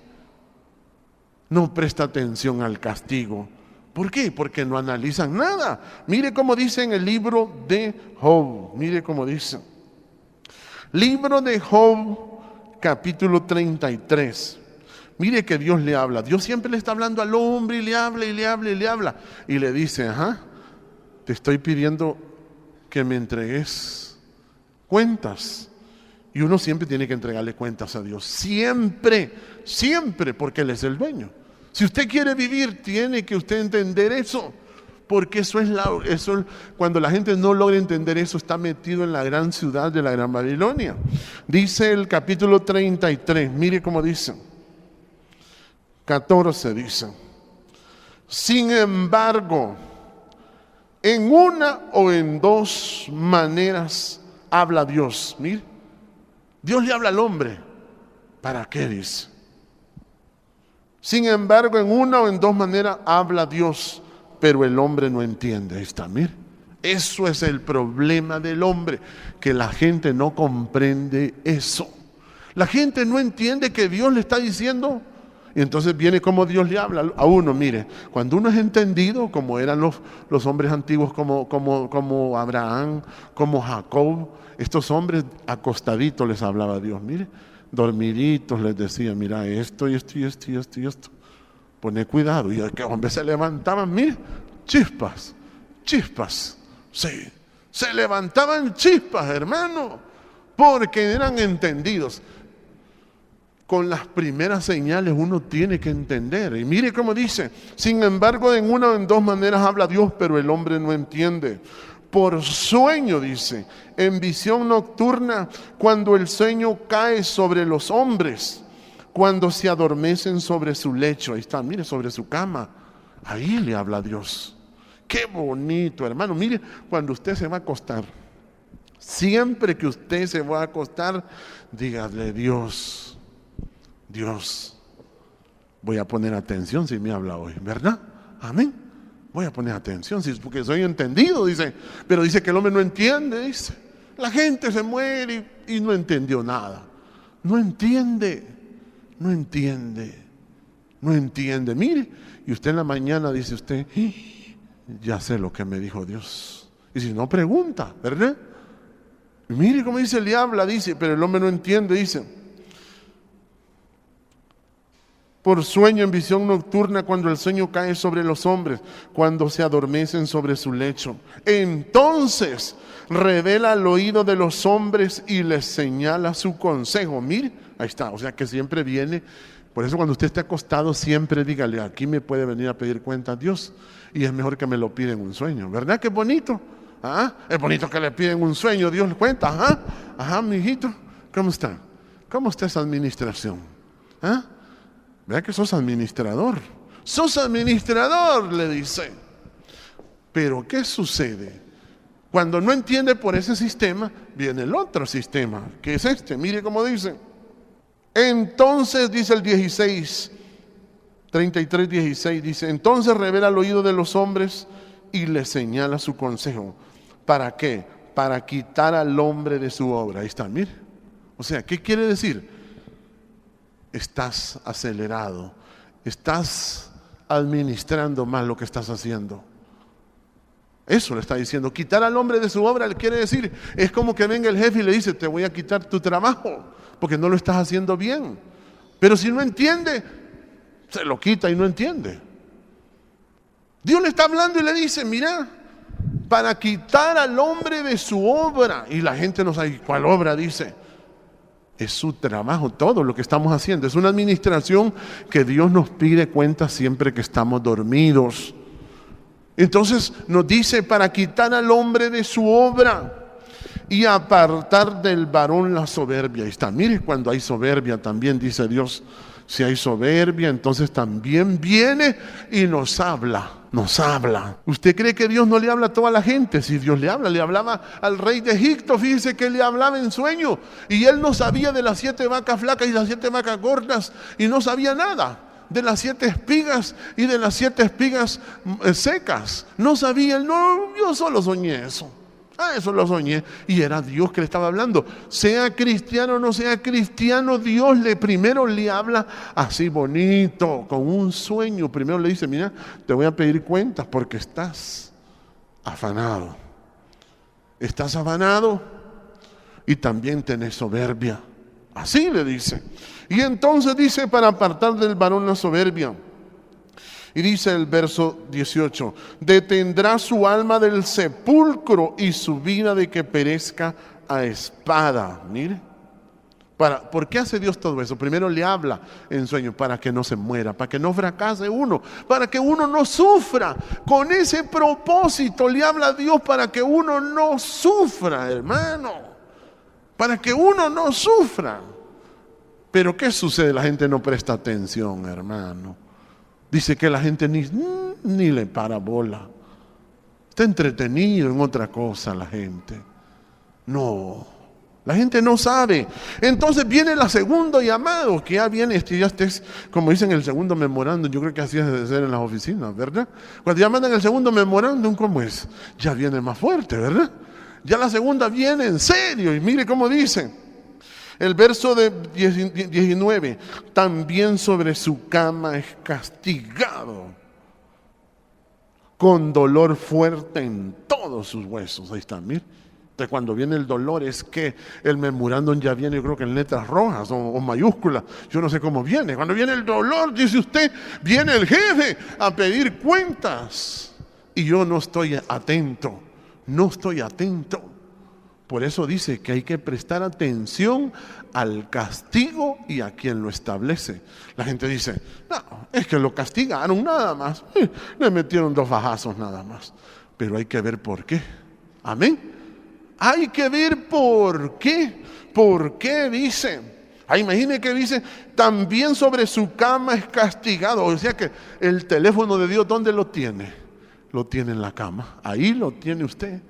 No presta atención al castigo. ¿Por qué? Porque no analizan nada. Mire cómo dice en el libro de Job. Mire cómo dice. Libro de Job, capítulo 33. Mire que Dios le habla. Dios siempre le está hablando al hombre y le habla y le habla y le habla. Y le dice, te estoy pidiendo que me entregues cuentas. Y uno siempre tiene que entregarle cuentas a Dios. Siempre, siempre, porque Él es el dueño. Si usted quiere vivir, tiene que usted entender eso. Porque eso cuando la gente no logra entender eso, está metido en la gran ciudad de la Gran Babilonia. Dice el capítulo 33, mire cómo dice. 14 dice. Sin embargo, en una o en dos maneras habla Dios. Mire, Dios le habla al hombre. ¿Para qué dice? Sin embargo, en una o en dos maneras habla Dios, pero el hombre no entiende. Ahí está, mire. Eso es el problema del hombre, que la gente no comprende eso. La gente no entiende que Dios le está diciendo. Y entonces viene como Dios le habla a uno. Mire, cuando uno es entendido, como eran los hombres antiguos, como Abraham, como Jacob, estos hombres acostaditos les hablaba Dios. Mire, dormiditos les decía, mira esto y esto y esto y esto y esto. Pone cuidado. Y que hombres se levantaban, mire, chispas, sí, se levantaban chispas, hermano, porque eran entendidos. Con las primeras señales uno tiene que entender. Y mire cómo dice, sin embargo, en una o en dos maneras habla Dios, pero el hombre no entiende. Por sueño, dice, en visión nocturna, cuando el sueño cae sobre los hombres, cuando se adormecen sobre su lecho. Ahí está, mire, sobre su cama. Ahí le habla Dios. Qué bonito, hermano. Mire, cuando usted se va a acostar, siempre que usted se va a acostar, dígale, Dios, voy a poner atención si me habla hoy, ¿verdad? Amén. Voy a poner atención, porque soy entendido, dice. Pero dice que el hombre no entiende, dice. La gente se muere y no entendió nada. No entiende. Mire, y usted en la mañana dice usted, ya sé lo que me dijo Dios. Y si no, pregunta, ¿verdad? Y mire cómo dice, le habla, dice, pero el hombre no entiende, dice. Por sueño en visión nocturna, cuando el sueño cae sobre los hombres, cuando se adormecen sobre su lecho. Entonces revela al oído de los hombres y les señala su consejo. Mire, ahí está, o sea que siempre viene. Por eso cuando usted esté acostado, siempre dígale, aquí me puede venir a pedir cuenta a Dios. Y es mejor que me lo pida en un sueño, ¿verdad? Qué bonito. Es bonito que le piden un sueño, Dios le cuenta. Mi hijito, ¿cómo está? ¿Cómo está esa administración? Vea que sos administrador. Sos administrador, le dice. Pero ¿qué sucede? Cuando no entiende por ese sistema, viene el otro sistema, que es este. Mire cómo dice. Entonces, dice el 16, 33, 16, dice, entonces revela al oído de los hombres y les señala su consejo. ¿Para qué? Para quitar al hombre de su obra. Ahí está, mire. O sea, ¿qué quiere decir? Estás acelerado, estás administrando mal lo que estás haciendo. Eso le está diciendo. Quitar al hombre de su obra, le quiere decir, es como que venga el jefe y le dice, te voy a quitar tu trabajo, porque no lo estás haciendo bien. Pero si no entiende, se lo quita y no entiende. Dios le está hablando y le dice, mira, para quitar al hombre de su obra. Y la gente no sabe cuál obra, dice. Es su trabajo, todo lo que estamos haciendo. Es una administración que Dios nos pide cuenta siempre que estamos dormidos. Entonces nos dice, para quitar al hombre de su obra y apartar del varón la soberbia. Ahí está, mire, cuando hay soberbia también dice Dios, Si hay soberbia, entonces también viene y nos habla. ¿Usted cree que Dios no le habla a toda la gente? Si Dios le hablaba al rey de Egipto. Fíjese que le hablaba en sueño y él no sabía de las 7 vacas flacas y las 7 vacas gordas, y no sabía nada de las 7 espigas y de las 7 espigas secas. No sabía, no, yo solo soñé eso. Eso lo soñé, y era Dios que le estaba hablando. Sea cristiano o no sea cristiano, Dios primero le habla así bonito, con un sueño. Primero le dice: mira, te voy a pedir cuentas porque estás afanado. Estás afanado y también tenés soberbia. Así le dice. Y entonces dice: para apartar del varón la soberbia. Y dice el verso 18: detendrá su alma del sepulcro y su vida de que perezca a espada. Mire, ¿por qué hace Dios todo eso? Primero le habla en sueño para que no se muera, para que no fracase uno, para que uno no sufra. Con ese propósito le habla Dios, para que uno no sufra, hermano, para que uno no sufra. Pero ¿qué sucede? La gente no presta atención, hermano. Dice que la gente ni le para bola. Está entretenido en otra cosa la gente. No, la gente no sabe. Entonces viene el segundo llamado, que ya viene, ya estés, como dicen, el segundo memorándum. Yo creo que así es de ser en las oficinas, ¿verdad? Cuando ya mandan el segundo memorándum, ¿cómo es? Ya viene más fuerte, ¿verdad? Ya la segunda viene en serio. Y mire cómo dice. El verso de 19: también sobre su cama es castigado con dolor fuerte en todos sus huesos. Ahí está, mire. Entonces, cuando viene el dolor, es que el memorándum ya viene, yo creo que en letras rojas o mayúsculas. Yo no sé cómo viene. Cuando viene el dolor, dice usted, viene el jefe a pedir cuentas. Y yo no estoy atento. Por eso dice que hay que prestar atención al castigo y a quien lo establece. La gente dice: no, es que lo castigaron nada más, le metieron 2 fajazos nada más. Pero hay que ver por qué. Amén. Hay que ver por qué. ¿Por qué dice? Imagine que dice: también sobre su cama es castigado. O sea que el teléfono de Dios, ¿dónde lo tiene? Lo tiene en la cama. Ahí lo tiene usted.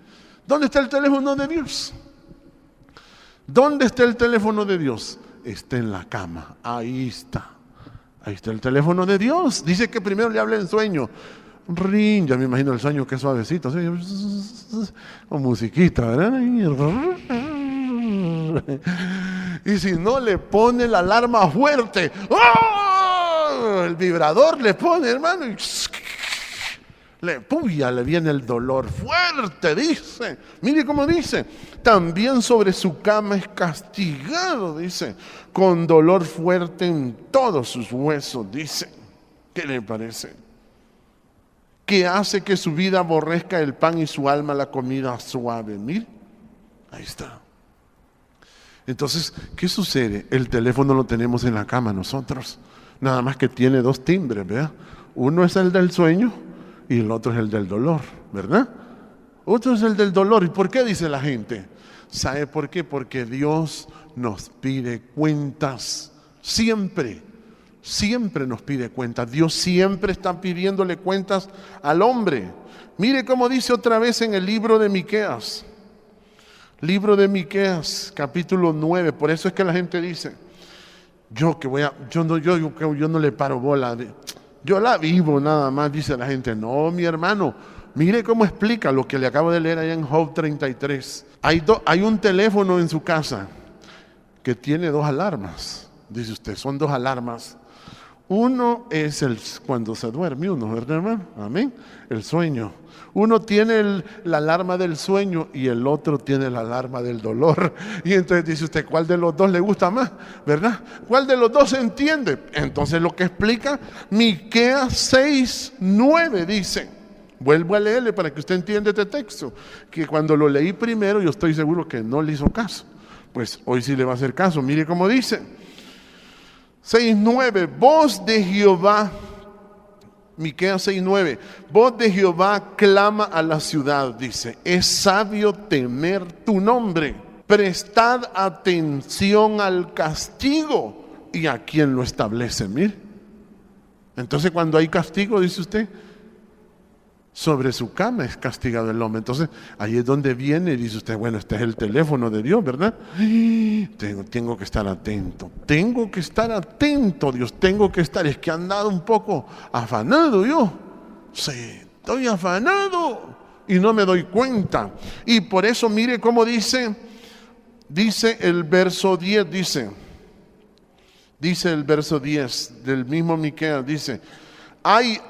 ¿Dónde está el teléfono de Dios? ¿Dónde está el teléfono de Dios? Está en la cama. Ahí está. Ahí está el teléfono de Dios. Dice que primero le habla en sueño. Rin, ya me imagino el sueño, que suavecito, ¿sí? Con musiquita, ¿verdad? Y si no, le pone la alarma fuerte. ¡Oh! El vibrador le pone, hermano, y le viene el dolor fuerte, dice. Mire cómo dice: también sobre su cama es castigado, dice, con dolor fuerte en todos sus huesos, dice. ¿Qué le parece? Que hace que su vida aborrezca el pan y su alma la comida suave. Mire, ahí está. Entonces, ¿qué sucede? El teléfono lo tenemos en la cama nosotros, nada más que tiene 2 timbres, ¿verdad? Uno es el del sueño y el otro es el del dolor, ¿verdad? Otro es el del dolor. ¿Y por qué dice la gente? ¿Sabe por qué? Porque Dios nos pide cuentas. Siempre nos pide cuentas. Dios siempre está pidiéndole cuentas al hombre. Mire cómo dice otra vez en el libro de Miqueas. Libro de Miqueas, capítulo 9. Por eso es que la gente dice: yo no le paro bola. Yo la vivo nada más, dice la gente. No, mi hermano, mire cómo explica lo que le acabo de leer allá en Job 33. Hay un teléfono en su casa que tiene 2 alarmas. Dice usted, son 2 alarmas. Uno es cuando se duerme uno, ¿verdad, hermano? Amén. El sueño. Uno tiene la alarma del sueño y el otro tiene la alarma del dolor. Y entonces dice usted, ¿cuál de los 2 le gusta más? ¿Verdad? ¿Cuál de los 2 se entiende? Entonces lo que explica Miqueas 6:9 dice, vuelvo a leerle para que usted entienda este texto, que cuando lo leí primero yo estoy seguro que no le hizo caso. Pues hoy sí le va a hacer caso. Mire cómo dice. 6:9, voz de Jehová. Miqueas 6:9, voz de Jehová clama a la ciudad, dice, es sabio temer tu nombre, prestad atención al castigo, y a quién lo establece. Mire, entonces cuando hay castigo, dice usted, sobre su cama es castigado el hombre. Entonces ahí es donde viene y dice usted, bueno, este es el teléfono de Dios, ¿verdad? Tengo que estar atento, Dios, es que he andado un poco afanado yo. Sí, estoy afanado y no me doy cuenta. Y por eso mire cómo dice el verso 10, dice el verso 10 del mismo Miqueas, dice, hay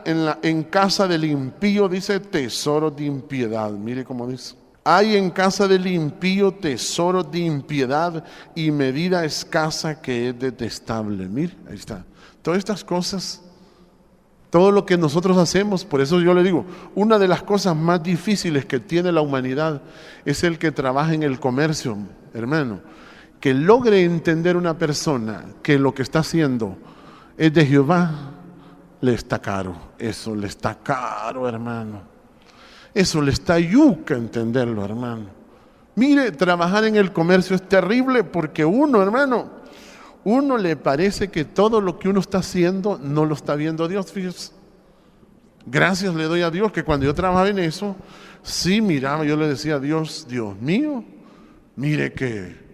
en casa del impío, dice, tesoros de impiedad. Mire cómo dice. Hay en casa del impío tesoros de impiedad y medida escasa que es detestable. Mire, ahí está. Todas estas cosas, todo lo que nosotros hacemos, por eso yo le digo, una de las cosas más difíciles que tiene la humanidad es el que trabaja en el comercio, hermano. Que logre entender una persona que lo que está haciendo es de Jehová, le está caro. Eso le está caro, hermano. Eso le está yuca entenderlo, hermano. Mire, trabajar en el comercio es terrible porque uno le parece que todo lo que uno está haciendo no lo está viendo Dios, fíjese. Gracias le doy a Dios que cuando yo trabajaba en eso, sí miraba, yo le decía a Dios, Dios mío, mire que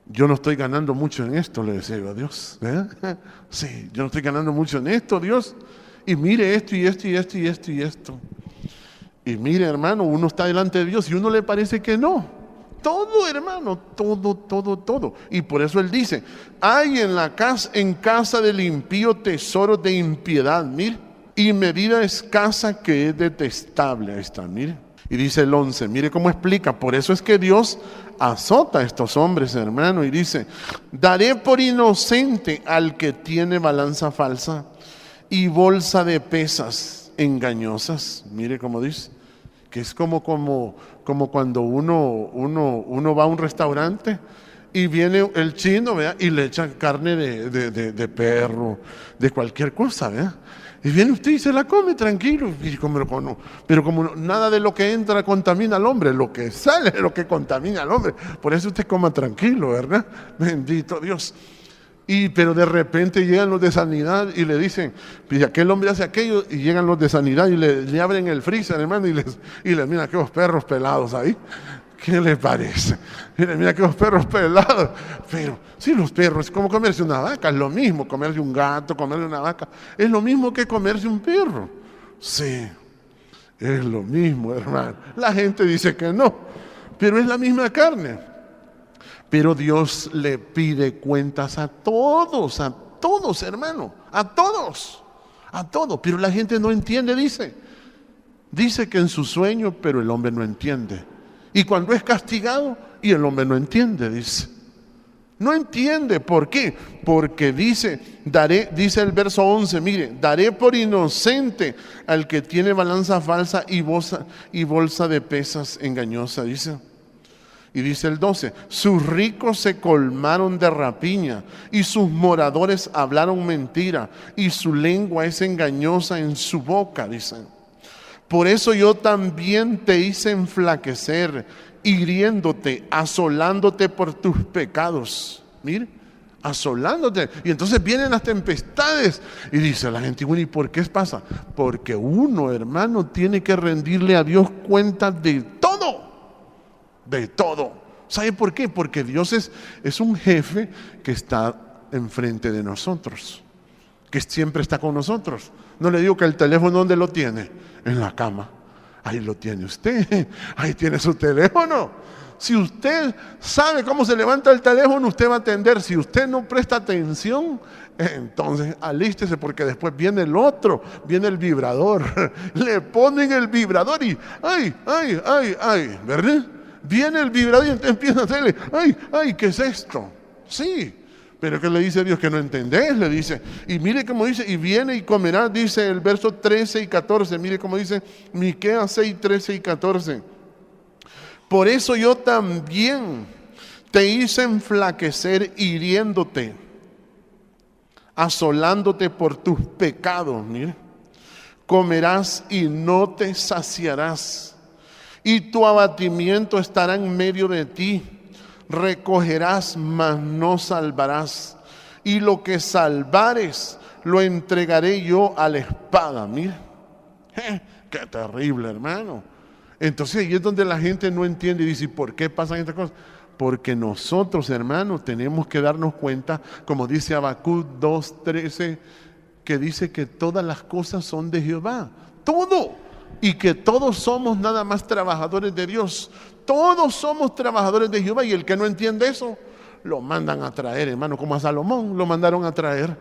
yo no estoy ganando mucho en esto, le decía yo a Dios. Sí, yo no estoy ganando mucho en esto, Dios. Y mire esto y esto y esto y esto y esto. Y mire, hermano, uno está delante de Dios y uno le parece que no. Todo, hermano, todo. Y por eso Él dice, hay en casa del impío tesoros de impiedad, mire, y medida escasa que es detestable. Ahí está, mire. Y dice el 11, mire cómo explica, por eso es que Dios azota a estos hombres, hermano, y dice, daré por inocente al que tiene balanza falsa y bolsa de pesas engañosas. Mire cómo dice, que es como cuando uno va a un restaurante y viene el chino, ¿verdad? Y le echan carne de perro, de cualquier cosa, ¿verdad? Y viene usted y se la come tranquilo. Pero como nada de lo que entra contamina al hombre, lo que sale es lo que contamina al hombre. Por eso usted coma tranquilo, ¿verdad? Bendito Dios. Pero de repente llegan los de sanidad y le dicen, pues aquel hombre hace aquello, y llegan los de sanidad y le abren el freezer, hermano, y les mira aquellos perros pelados ahí. ¿Qué le parece? Mira aquellos perros pelados. Pero sí, los perros es como comerse una vaca, es lo mismo, comerse un gato, comerse una vaca, es lo mismo que comerse un perro. Sí, es lo mismo, hermano. La gente dice que no, pero es la misma carne. Pero Dios le pide cuentas a todos, hermano, a todos. Pero la gente no entiende, dice que en su sueño, pero el hombre no entiende. Y cuando es castigado, y el hombre no entiende, dice. No entiende, ¿por qué? Porque dice el verso 11, mire, daré por inocente al que tiene balanza falsa y bolsa de pesas engañosa, dice. Y dice el 12, sus ricos se colmaron de rapiña y sus moradores hablaron mentira y su lengua es engañosa en su boca, dice. Por eso yo también te hice enflaquecer, hiriéndote, asolándote por tus pecados. Mire, asolándote. Y entonces vienen las tempestades. Y dice la gente, bueno, ¿y por qué pasa? Porque uno, hermano, tiene que rendirle a Dios cuentas de todo. De todo. ¿Sabe por qué? Porque Dios es un jefe que está enfrente de nosotros, que siempre está con nosotros. No le digo que el teléfono, ¿dónde lo tiene? En la cama. Ahí lo tiene usted. Ahí tiene su teléfono. Si usted sabe cómo se levanta el teléfono, usted va a atender. Si usted no presta atención, entonces alístese, porque después viene el otro, viene el vibrador. Le ponen el vibrador y ¡ay! ¿Verdad? Viene el vibrador y entonces empieza a hacerle ¡ay! ¿Qué es esto? Sí. Pero que le dice Dios que no entendés, le dice. Y mire cómo dice, y viene y comerá, dice el verso 13 y 14. Mire cómo dice Miqueas 6, 13 y 14. Por eso yo también te hice enflaquecer hiriéndote, asolándote por tus pecados. Mire, comerás y no te saciarás, y tu abatimiento estará en medio de ti. recogerás, mas no salvarás, y lo que salvares lo entregaré yo a la espada. Mira, qué terrible, hermano. Entonces ahí es donde la gente no entiende y dice, ¿por qué pasan estas cosas? Porque nosotros, hermanos, tenemos que darnos cuenta, como dice Habacuc 2:13, que dice que todas las cosas son de Jehová, todo, y que todos somos nada más trabajadores de Dios. Todos somos trabajadores de Jehová, y el que no entiende eso, lo mandan a traer, hermano, como a Salomón lo mandaron a traer.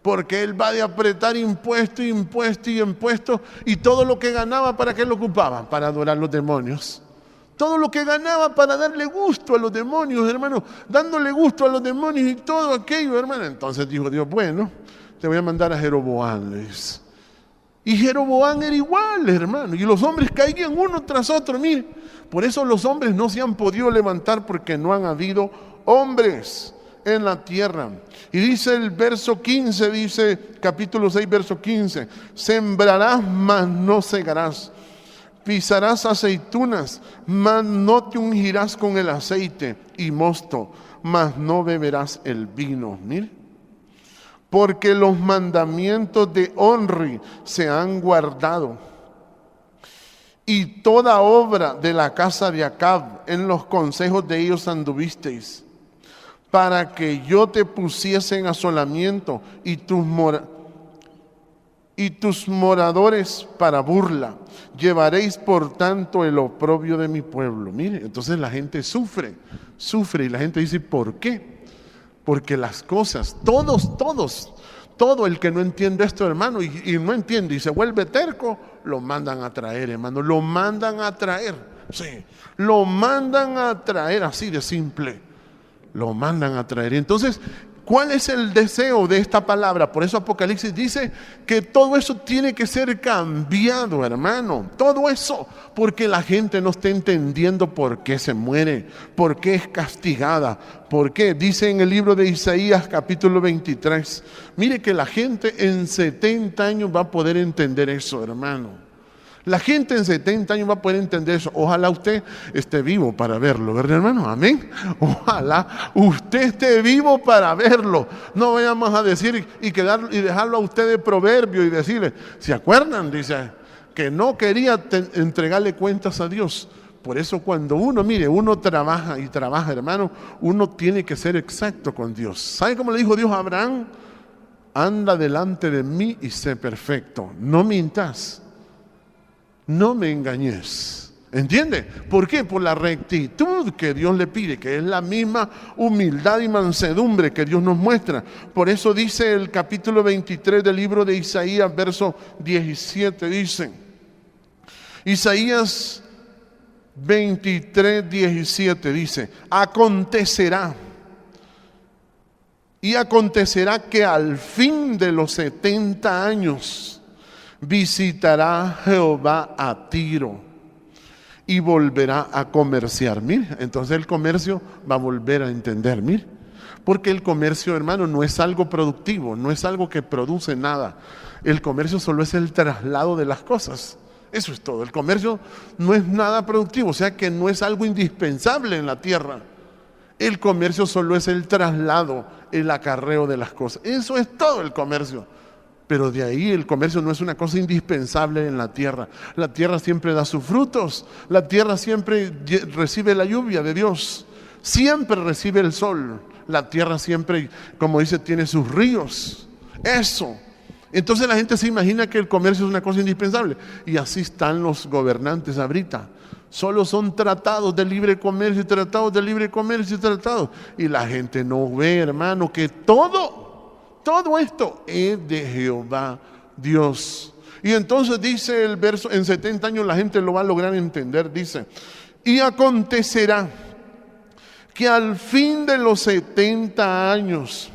Porque él va de apretar impuesto, impuesto y impuesto, y todo lo que ganaba, ¿para qué lo ocupaba? Para adorar a los demonios. Todo lo que ganaba para darle gusto a los demonios, hermano, dándole gusto a los demonios y todo aquello, hermano. Entonces dijo Dios, bueno, te voy a mandar a Jeroboam, le dice. Y Jeroboam era igual, hermano, y los hombres caían uno tras otro. Mire, por eso los hombres no se han podido levantar, porque no han habido hombres en la tierra. Y dice el verso 15, dice capítulo 6, verso 15, sembrarás, mas no segarás, pisarás aceitunas, mas no te ungirás con el aceite, y mosto, mas no beberás el vino. Mire, porque los mandamientos de Onri se han guardado, y toda obra de la casa de Acab, en los consejos de ellos anduvisteis, para que yo te pusiese en asolamiento y tus moradores para burla. Llevaréis por tanto el oprobio de mi pueblo. Mire, entonces la gente sufre y la gente dice, ¿por qué? Porque las cosas, todo el que no entiende esto, hermano, y no entiende y se vuelve terco, lo mandan a traer, hermano, lo mandan a traer, sí, lo mandan a traer, así de simple. Lo mandan a traer. Entonces, ¿cuál es el deseo de esta palabra? Por eso Apocalipsis dice que todo eso tiene que ser cambiado, hermano. Todo eso, porque la gente no está entendiendo por qué se muere, por qué es castigada, por qué. Dice en el libro de Isaías capítulo 23. Mire que la gente en 70 años va a poder entender eso, hermano. La gente en 70 años va a poder entender eso. Ojalá usted esté vivo para verlo, ¿verdad, hermano? Amén. Ojalá usted esté vivo para verlo. No vayamos a decir y dejarlo a usted de proverbio y decirle, ¿se acuerdan? Dice que no quería entregarle cuentas a Dios. Por eso cuando uno trabaja y trabaja, hermano, uno tiene que ser exacto con Dios. ¿Sabe cómo le dijo Dios a Abraham? Anda delante de mí y sé perfecto. No mintas. No me engañes. ¿Entiende? ¿Por qué? Por la rectitud que Dios le pide, que es la misma humildad y mansedumbre que Dios nos muestra. Por eso dice el capítulo 23 del libro de Isaías, verso 17, dice, Isaías 23, 17 dice, acontecerá que al fin de los 70 años visitará Jehová a Tiro y volverá a comerciar. Mire, entonces el comercio va a volver a entender, mire, porque el comercio, hermano, no es algo productivo, no es algo que produce nada. El comercio solo es el traslado de las cosas. Eso es todo. El comercio no es nada productivo, o sea que no es algo indispensable en la tierra. El comercio solo es el traslado, el acarreo de las cosas. Eso es todo el comercio. Pero de ahí el comercio no es una cosa indispensable en la tierra. La tierra siempre da sus frutos. La tierra siempre recibe la lluvia de Dios. Siempre recibe el sol. La tierra siempre, como dice, tiene sus ríos. Eso. Entonces la gente se imagina que el comercio es una cosa indispensable. Y así están los gobernantes ahorita. Solo son tratados de libre comercio y tratados de libre comercio y tratados. Y la gente no ve, hermano, que todo esto es de Jehová Dios. Y entonces dice el verso, en 70 años la gente lo va a lograr entender, dice, y acontecerá que al fin de los 70 años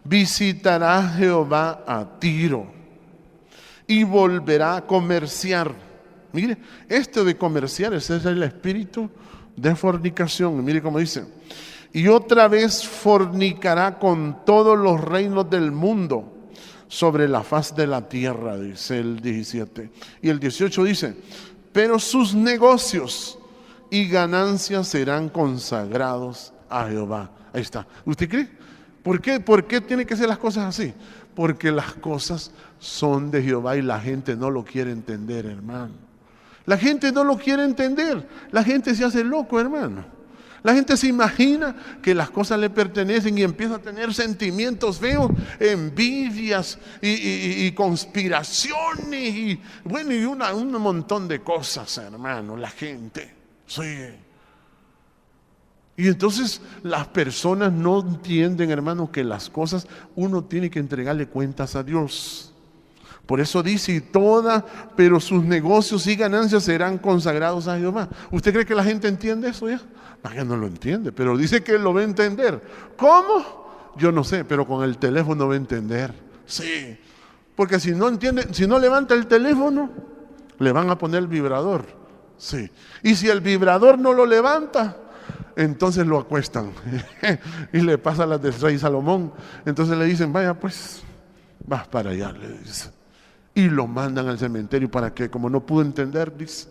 visitará Jehová a Tiro y volverá a comerciar. Mire, esto de comerciar, ese es el espíritu de fornicación. Mire cómo dice, y otra vez fornicará con todos los reinos del mundo sobre la faz de la tierra, dice el 17. Y el 18 dice, pero sus negocios y ganancias serán consagrados a Jehová. Ahí está. ¿Usted cree? ¿Por qué? ¿Por qué tienen que ser las cosas así? Porque las cosas son de Jehová y la gente no lo quiere entender, hermano. La gente no lo quiere entender. La gente se hace loco, hermano. La gente se imagina que las cosas le pertenecen y empieza a tener sentimientos feos, envidias y conspiraciones y bueno, y un montón de cosas, hermano, la gente. Sí. Y entonces las personas no entienden, hermano, que las cosas uno tiene que entregarle cuentas a Dios. Por eso dice, pero sus negocios y ganancias serán consagrados a Jehová. ¿Usted cree que la gente entiende eso ya? Que no lo entiende, pero dice que lo va a entender. ¿Cómo? Yo no sé, pero con el teléfono va a entender. Sí, porque si no entiende, si no levanta el teléfono, le van a poner el vibrador. Sí, y si el vibrador no lo levanta, entonces lo acuestan y le pasa las del rey Salomón. Entonces le dicen, vaya pues, vas para allá, le dice. Y lo mandan al cementerio para que, como no pudo entender, dice,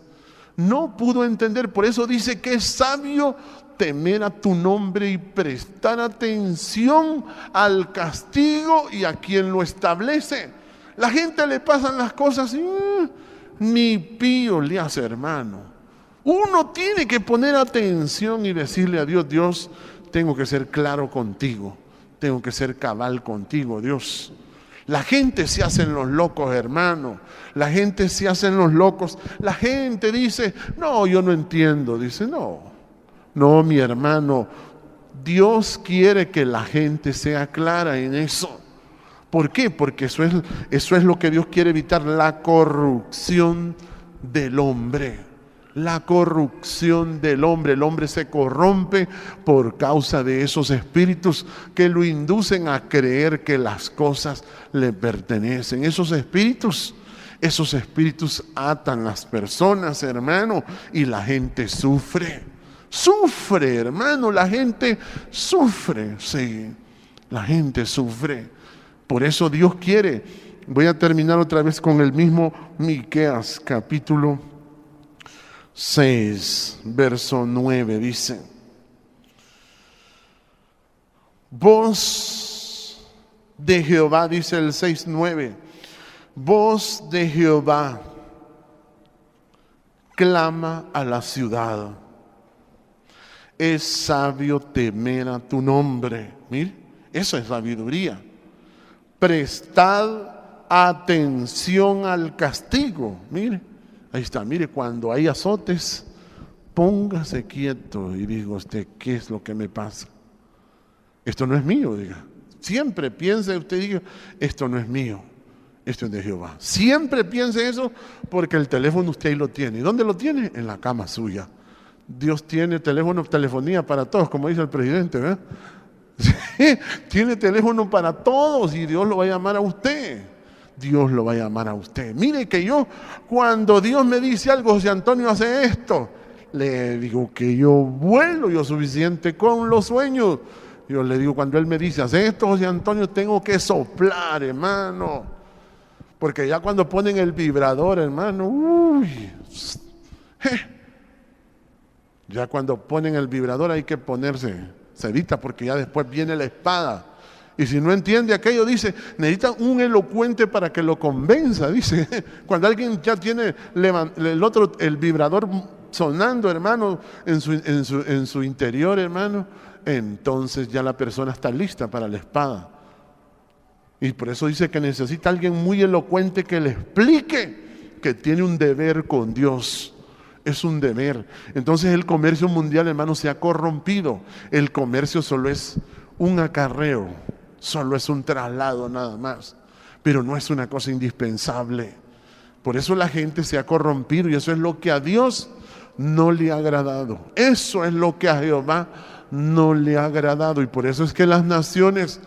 no pudo entender. Por eso dice que es sabio temer a tu nombre y prestar atención al castigo y a quien lo establece. La gente le pasan las cosas y ni pío le hace, hermano. Uno tiene que poner atención y decirle a Dios, Dios, tengo que ser claro contigo, tengo que ser cabal contigo, Dios. La gente se hacen los locos, hermano. La gente se hacen los locos. La gente dice, no, yo no entiendo. Dice, no, mi hermano. Dios quiere que la gente sea clara en eso. ¿Por qué? Porque eso es lo que Dios quiere evitar, la corrupción del hombre. La corrupción del hombre. El hombre se corrompe por causa de esos espíritus que lo inducen a creer que las cosas le pertenecen. Esos espíritus atan las personas, hermano, y la gente sufre. Sufre, hermano, la gente sufre, sí, la gente sufre. Por eso Dios quiere. Voy a terminar otra vez con el mismo Miqueas, capítulo 6, verso 9, dice: voz de Jehová, dice el 6:9, voz de Jehová clama a la ciudad. Es sabio temer a tu nombre. Mire, eso es sabiduría. Prestad atención al castigo. Mire, ahí está, mire, cuando hay azotes, póngase quieto y diga usted, ¿qué es lo que me pasa? Esto no es mío, diga. Siempre piense usted, diga, esto no es mío, esto es de Jehová. Siempre piense eso, porque el teléfono usted ahí lo tiene. ¿Y dónde lo tiene? En la cama suya. Dios tiene telefonía para todos, como dice el presidente, ¿verdad? Sí, tiene teléfono para todos y Dios lo va a llamar a usted. Dios lo va a llamar a usted. Mire que yo, cuando Dios me dice algo, José Antonio hace esto, le digo que yo vuelo, yo suficiente con los sueños. Yo le digo, cuando Él me dice, hace esto, José Antonio, tengo que soplar, hermano. Porque ya cuando ponen el vibrador, hermano, ya cuando ponen el vibrador hay que ponerse cerita, porque ya después viene la espada. Y si no entiende aquello, dice, necesita un elocuente para que lo convenza, dice. Cuando alguien ya tiene el vibrador sonando, hermano, en su interior, hermano, entonces ya la persona está lista para la espada. Y por eso dice que necesita alguien muy elocuente que le explique que tiene un deber con Dios. Es un deber. Entonces el comercio mundial, hermano, se ha corrompido. El comercio solo es un acarreo, solo es un traslado nada más, pero no es una cosa indispensable. Por eso la gente se ha corrompido y eso es lo que a Dios no le ha agradado. Eso es lo que a Jehová no le ha agradado, y por eso es que las naciones,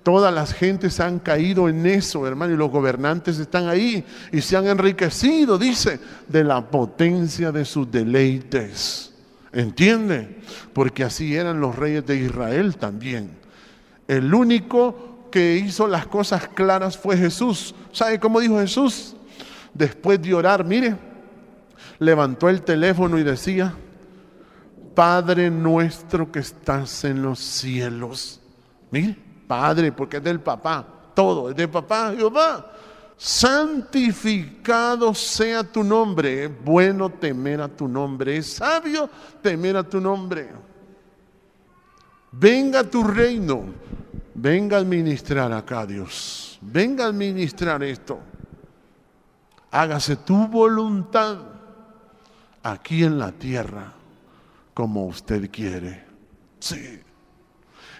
todas las gentes han caído en eso, hermano, y los gobernantes están ahí y se han enriquecido, dice, de la potencia de sus deleites. ¿Entiende? Porque así eran los reyes de Israel también. El único que hizo las cosas claras fue Jesús. ¿Sabe cómo dijo Jesús? Después de orar, mire, levantó el teléfono y decía, Padre nuestro que estás en los cielos. Mire, Padre, porque es del papá. Todo es del papá, Jehová. Santificado sea tu nombre. Es bueno temer a tu nombre. Es sabio temer a tu nombre. Venga tu reino. Venga a administrar acá, Dios. Venga a administrar esto. Hágase tu voluntad aquí en la tierra como usted quiere. Sí.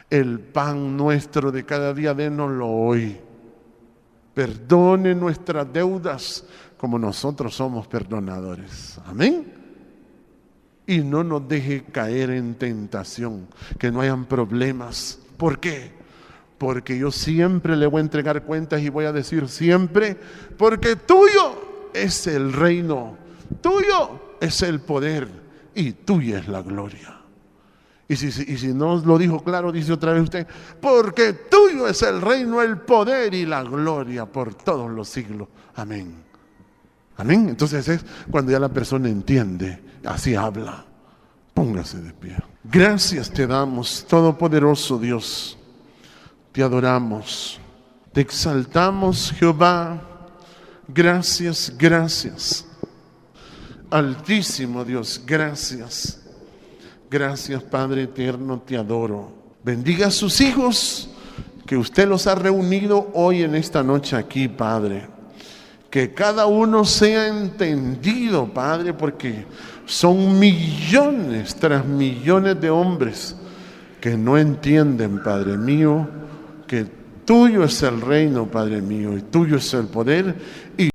El pan nuestro de cada día, dénoslo hoy. Perdone nuestras deudas como nosotros somos perdonadores. Amén. Y no nos deje caer en tentación, que no hayan problemas. ¿Por qué? Porque yo siempre le voy a entregar cuentas y voy a decir siempre, porque tuyo es el reino, tuyo es el poder y tuya es la gloria. Y si no lo dijo claro, dice otra vez usted, porque tuyo es el reino, el poder y la gloria por todos los siglos. Amén. Amén. Entonces es cuando ya la persona entiende, así habla. Póngase de pie. Gracias te damos, todopoderoso Dios. Te adoramos, te exaltamos, Jehová. Gracias, gracias. Altísimo Dios, gracias. Gracias, Padre eterno, te adoro. Bendiga a sus hijos, que usted los ha reunido hoy en esta noche aquí, Padre. Que cada uno sea entendido, Padre, porque son millones tras millones de hombres que no entienden, Padre mío, que tuyo es el reino, Padre mío, y tuyo es el poder. Y